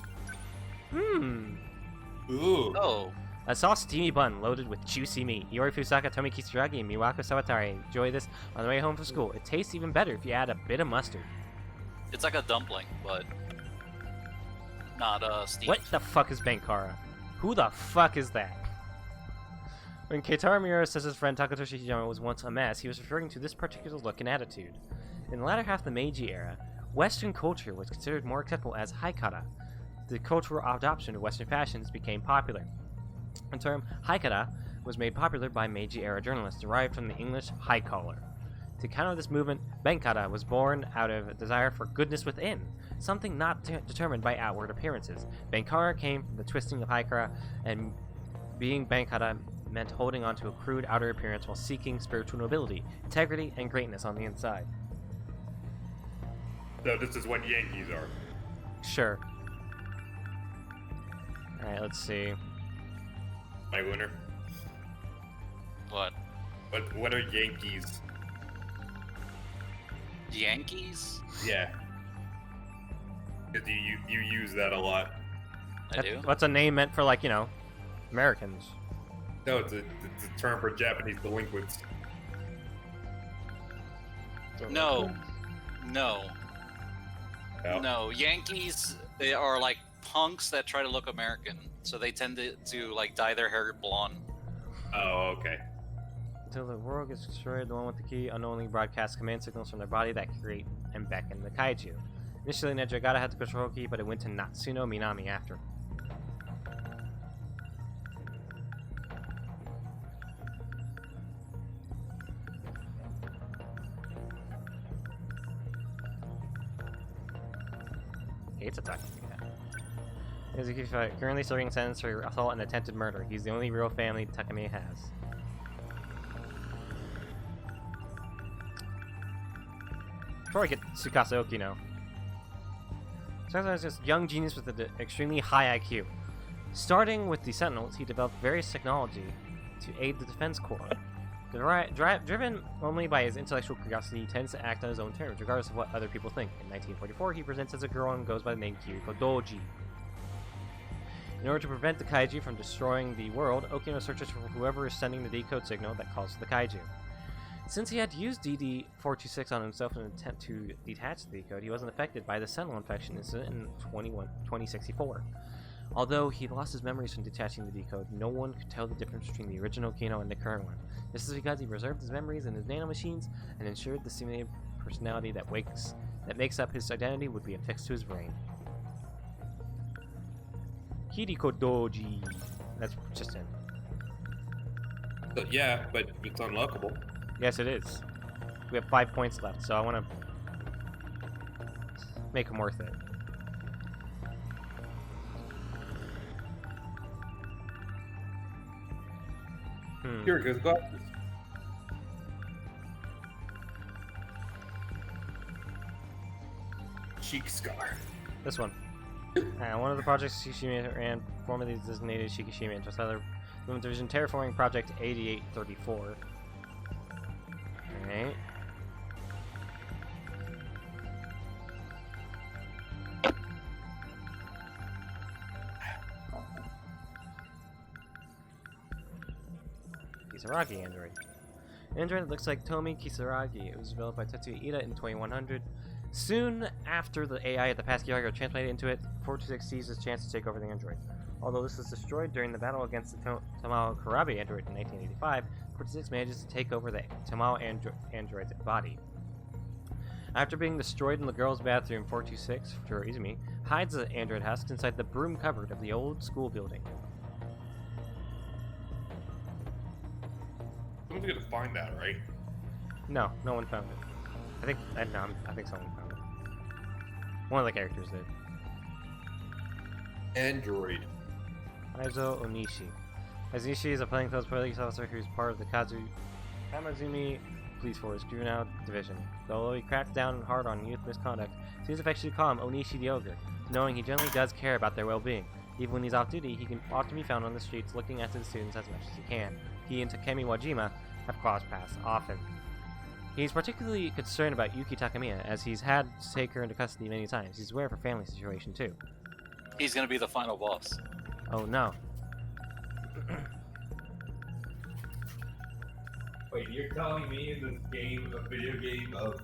Ooh. Oh. A soft steamy bun loaded with juicy meat. Iori Fusaka, Tomi Kisaragi, and Miwako Sawatari enjoy this on the way home from school. It tastes even better if you add a bit of mustard. It's like a dumpling, but not steamed. What the fuck is Bankara? Who the fuck is that? When Keitaro Miura says his friend Takatoshi Hijama was once a mess, he was referring to this particular look and attitude. In the latter half of the Meiji era, Western culture was considered more acceptable as haikara. The cultural adoption of Western fashions became popular. The term haikara was made popular by Meiji-era journalists, derived from the English high collar. To counter this movement, Bankara was born out of a desire for goodness within, something not determined by outward appearances. Bankara came from the twisting of haikara, and being Bankara meant holding on to a crude outer appearance while seeking spiritual nobility, integrity, and greatness on the inside. So this is what Yankees are. Sure. Alright, let's see. My winner. What? What are Yankees? Yankees? Yeah. Because you use that a lot. I do? What's a name meant for, like, you know, Americans? No, it's a term for Japanese delinquents. No. No. No. No. Yankees, they are like punks that try to look American. So they tend to like dye their hair blonde. Oh, okay. Until the world gets destroyed, the one with the key unknowingly broadcasts command signals from their body that create and beckon the kaiju. Initially, Nejagata had the control key, but it went to Natsuno Minami after. It's attacking me. Izuki currently serving a sentence for assault and attempted murder. He's the only real family Takami has. Before I get Tsukasa Okino. Tsukasa is this young genius with an extremely high IQ. Starting with the Sentinels, he developed various technology to aid the Defense Corps. Driven only by his intellectual curiosity, he tends to act on his own terms, regardless of what other people think. In 1944, he presents as a girl and goes by the name Kiriko Doji. In order to prevent the kaiju from destroying the world, Okino searches for whoever is sending the decode signal that calls the kaiju. Since he had used DD-426 on himself in an attempt to detach the decode, he wasn't affected by the Sentinel infection incident in 2064. Although he lost his memories from detaching the decode, no one could tell the difference between the original Kino and the current one. This is because he preserved his memories in his nanomachines and ensured the simulated personality that makes up his identity would be affixed to his brain. Kiriko Doji. That's just him. Yeah, but it's unlockable. Yes, it is. We have 5 points left, so I want to make them worth it. Here goes glasses. Cheek scar. This one. One of the projects Shikishima ran, formerly designated Shikishima, just other Movement Division Terraforming Project 8834. Alright. Kisaragi android. Android that looks like Tomi Kisaragi. It was developed by Tetsuya Ida in 2100. Soon after the AI at the Passkey got transplanted into it, 426 seized his chance to take over the android. Although this was destroyed during the battle against the Tamao Karabe android in 1985, 426 manages to take over the Tamao android's body. After being destroyed in the girls' bathroom, 426, Juro Izumi, hides the android husk inside the broom cupboard of the old school building. Someone's gonna find that, right? No, no one found it. I think someone found it. One of the characters did. Android. Aizo Onishi. Onishi is a plainclothes police officer who's part of the Kamazumi Police Force Juvenile Division. Though he cracks down hard on youth misconduct, students affectionately call him Onishi the Ogre, knowing he generally does care about their well-being. Even when he's off duty, he can often be found on the streets looking after the students as much as he can. He and Takemi Wajima have crossed paths often. He's particularly concerned about Yuki Takamiya, as he's had to take her into custody many times. He's aware of her family situation, too. He's gonna be the final boss. Oh, no. Wait, you're telling me in this game, a video game of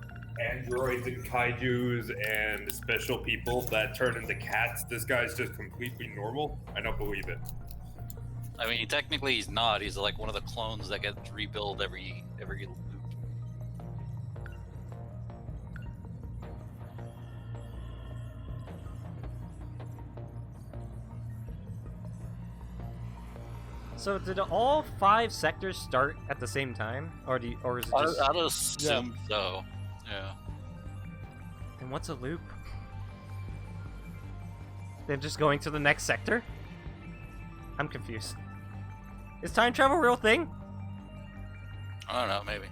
androids and kaijus and special people that turn into cats, this guy's just completely normal? I don't believe it. I mean, technically he's not. He's like one of the clones that gets rebuilt every loop. So did all 5 sectors start at the same time, or is it just? I'd assume so. Yeah. Then what's a loop? Then just going to the next sector? I'm confused. Is time travel a real thing? I don't know, maybe.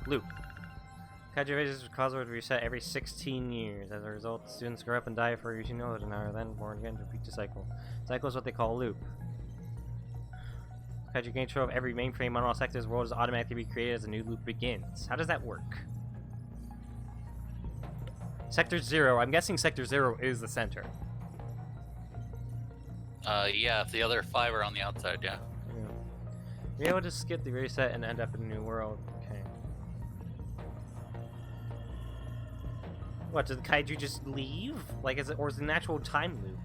Loop. Kaiju races cause would reset every 16 years. As a result, students grow up and die for Yoshinoda and are then born again to repeat the cycle. Cycle is what they call a loop. Kaiju gain control of every mainframe on all sectors. The world is automatically recreated as a new loop begins. How does that work? Sector 0. I'm guessing Sector 0 is the center. Yeah, if the other 5 are on the outside, yeah. Be able to skip the reset and end up in a new world. Okay. What, did the kaiju just leave? Like, or is it an actual time loop?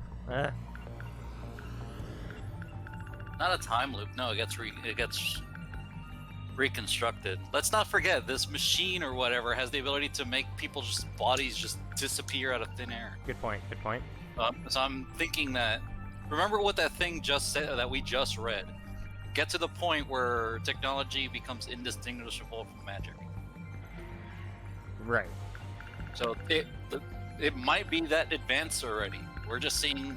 Not a time loop. No, it gets reconstructed. Let's not forget, this machine or whatever has the ability to make people's bodies just disappear out of thin air. Good point. Good point. So I'm thinking that. Remember what that thing just said that we just read. Get to the point where technology becomes indistinguishable from magic. Right. So it might be that advanced already. We're just seeing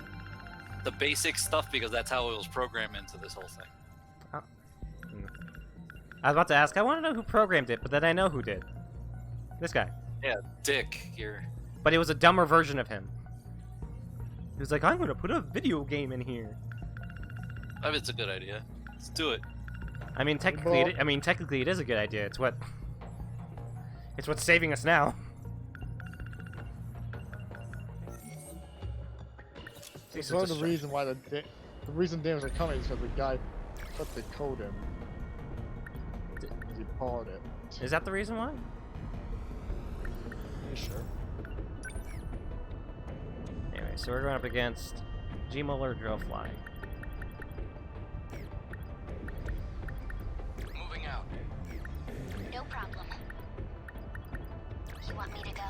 the basic stuff because that's how it was programmed into this whole thing. Oh. I was about to ask, I want to know who programmed it, but then I know who did. This guy. Yeah, Dick here. But it was a dumber version of him. He was like, I'm going to put a video game in here. I mean, it's a good idea. Let's do it. I mean, technically, it is a good idea. It's what's saving us now. It's one of the reason why the reason damage are coming is because the guy put the code in. He bought it. Is that the reason why? You sure? Anyway, so we're going up against G-Muller Drillfly. Moving out. No problem. You want me to go?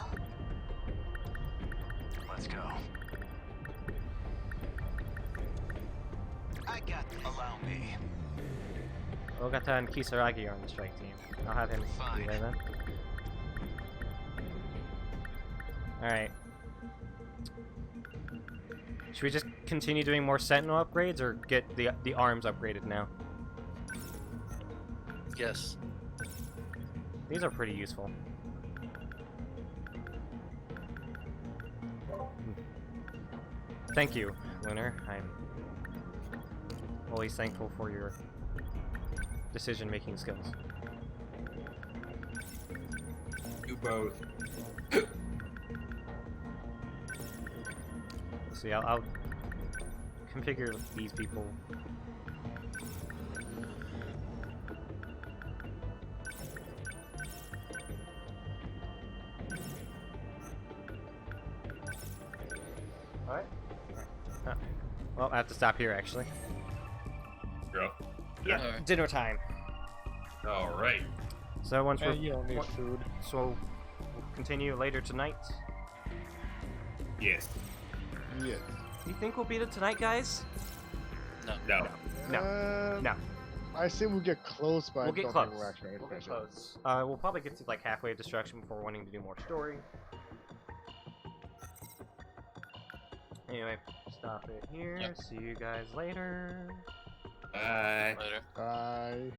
Let's go. I got this. Allow me. Ogata and Kisaragi are on the strike team. I'll have him relay them. Alright. Should we just continue doing more Sentinel upgrades or get the arms upgraded now? Yes. These are pretty useful. Thank you, Lunar. I'm always thankful for your decision-making skills. You both. Let's see, I'll configure these people. Alright. Well, I have to stop here, actually. Bro. Yeah, dinner time. All right. So once we're... you don't need food. So we'll continue later tonight. Yes. Yes. You think we'll beat it tonight, guys? No. No. I say we'll get close, but We'll I get don't close. think we're actually We'll get finish it. close. We'll probably get to like halfway of destruction before wanting to do more story. Anyway, stop it here. Yep. See you guys later. Bye. Later. Bye.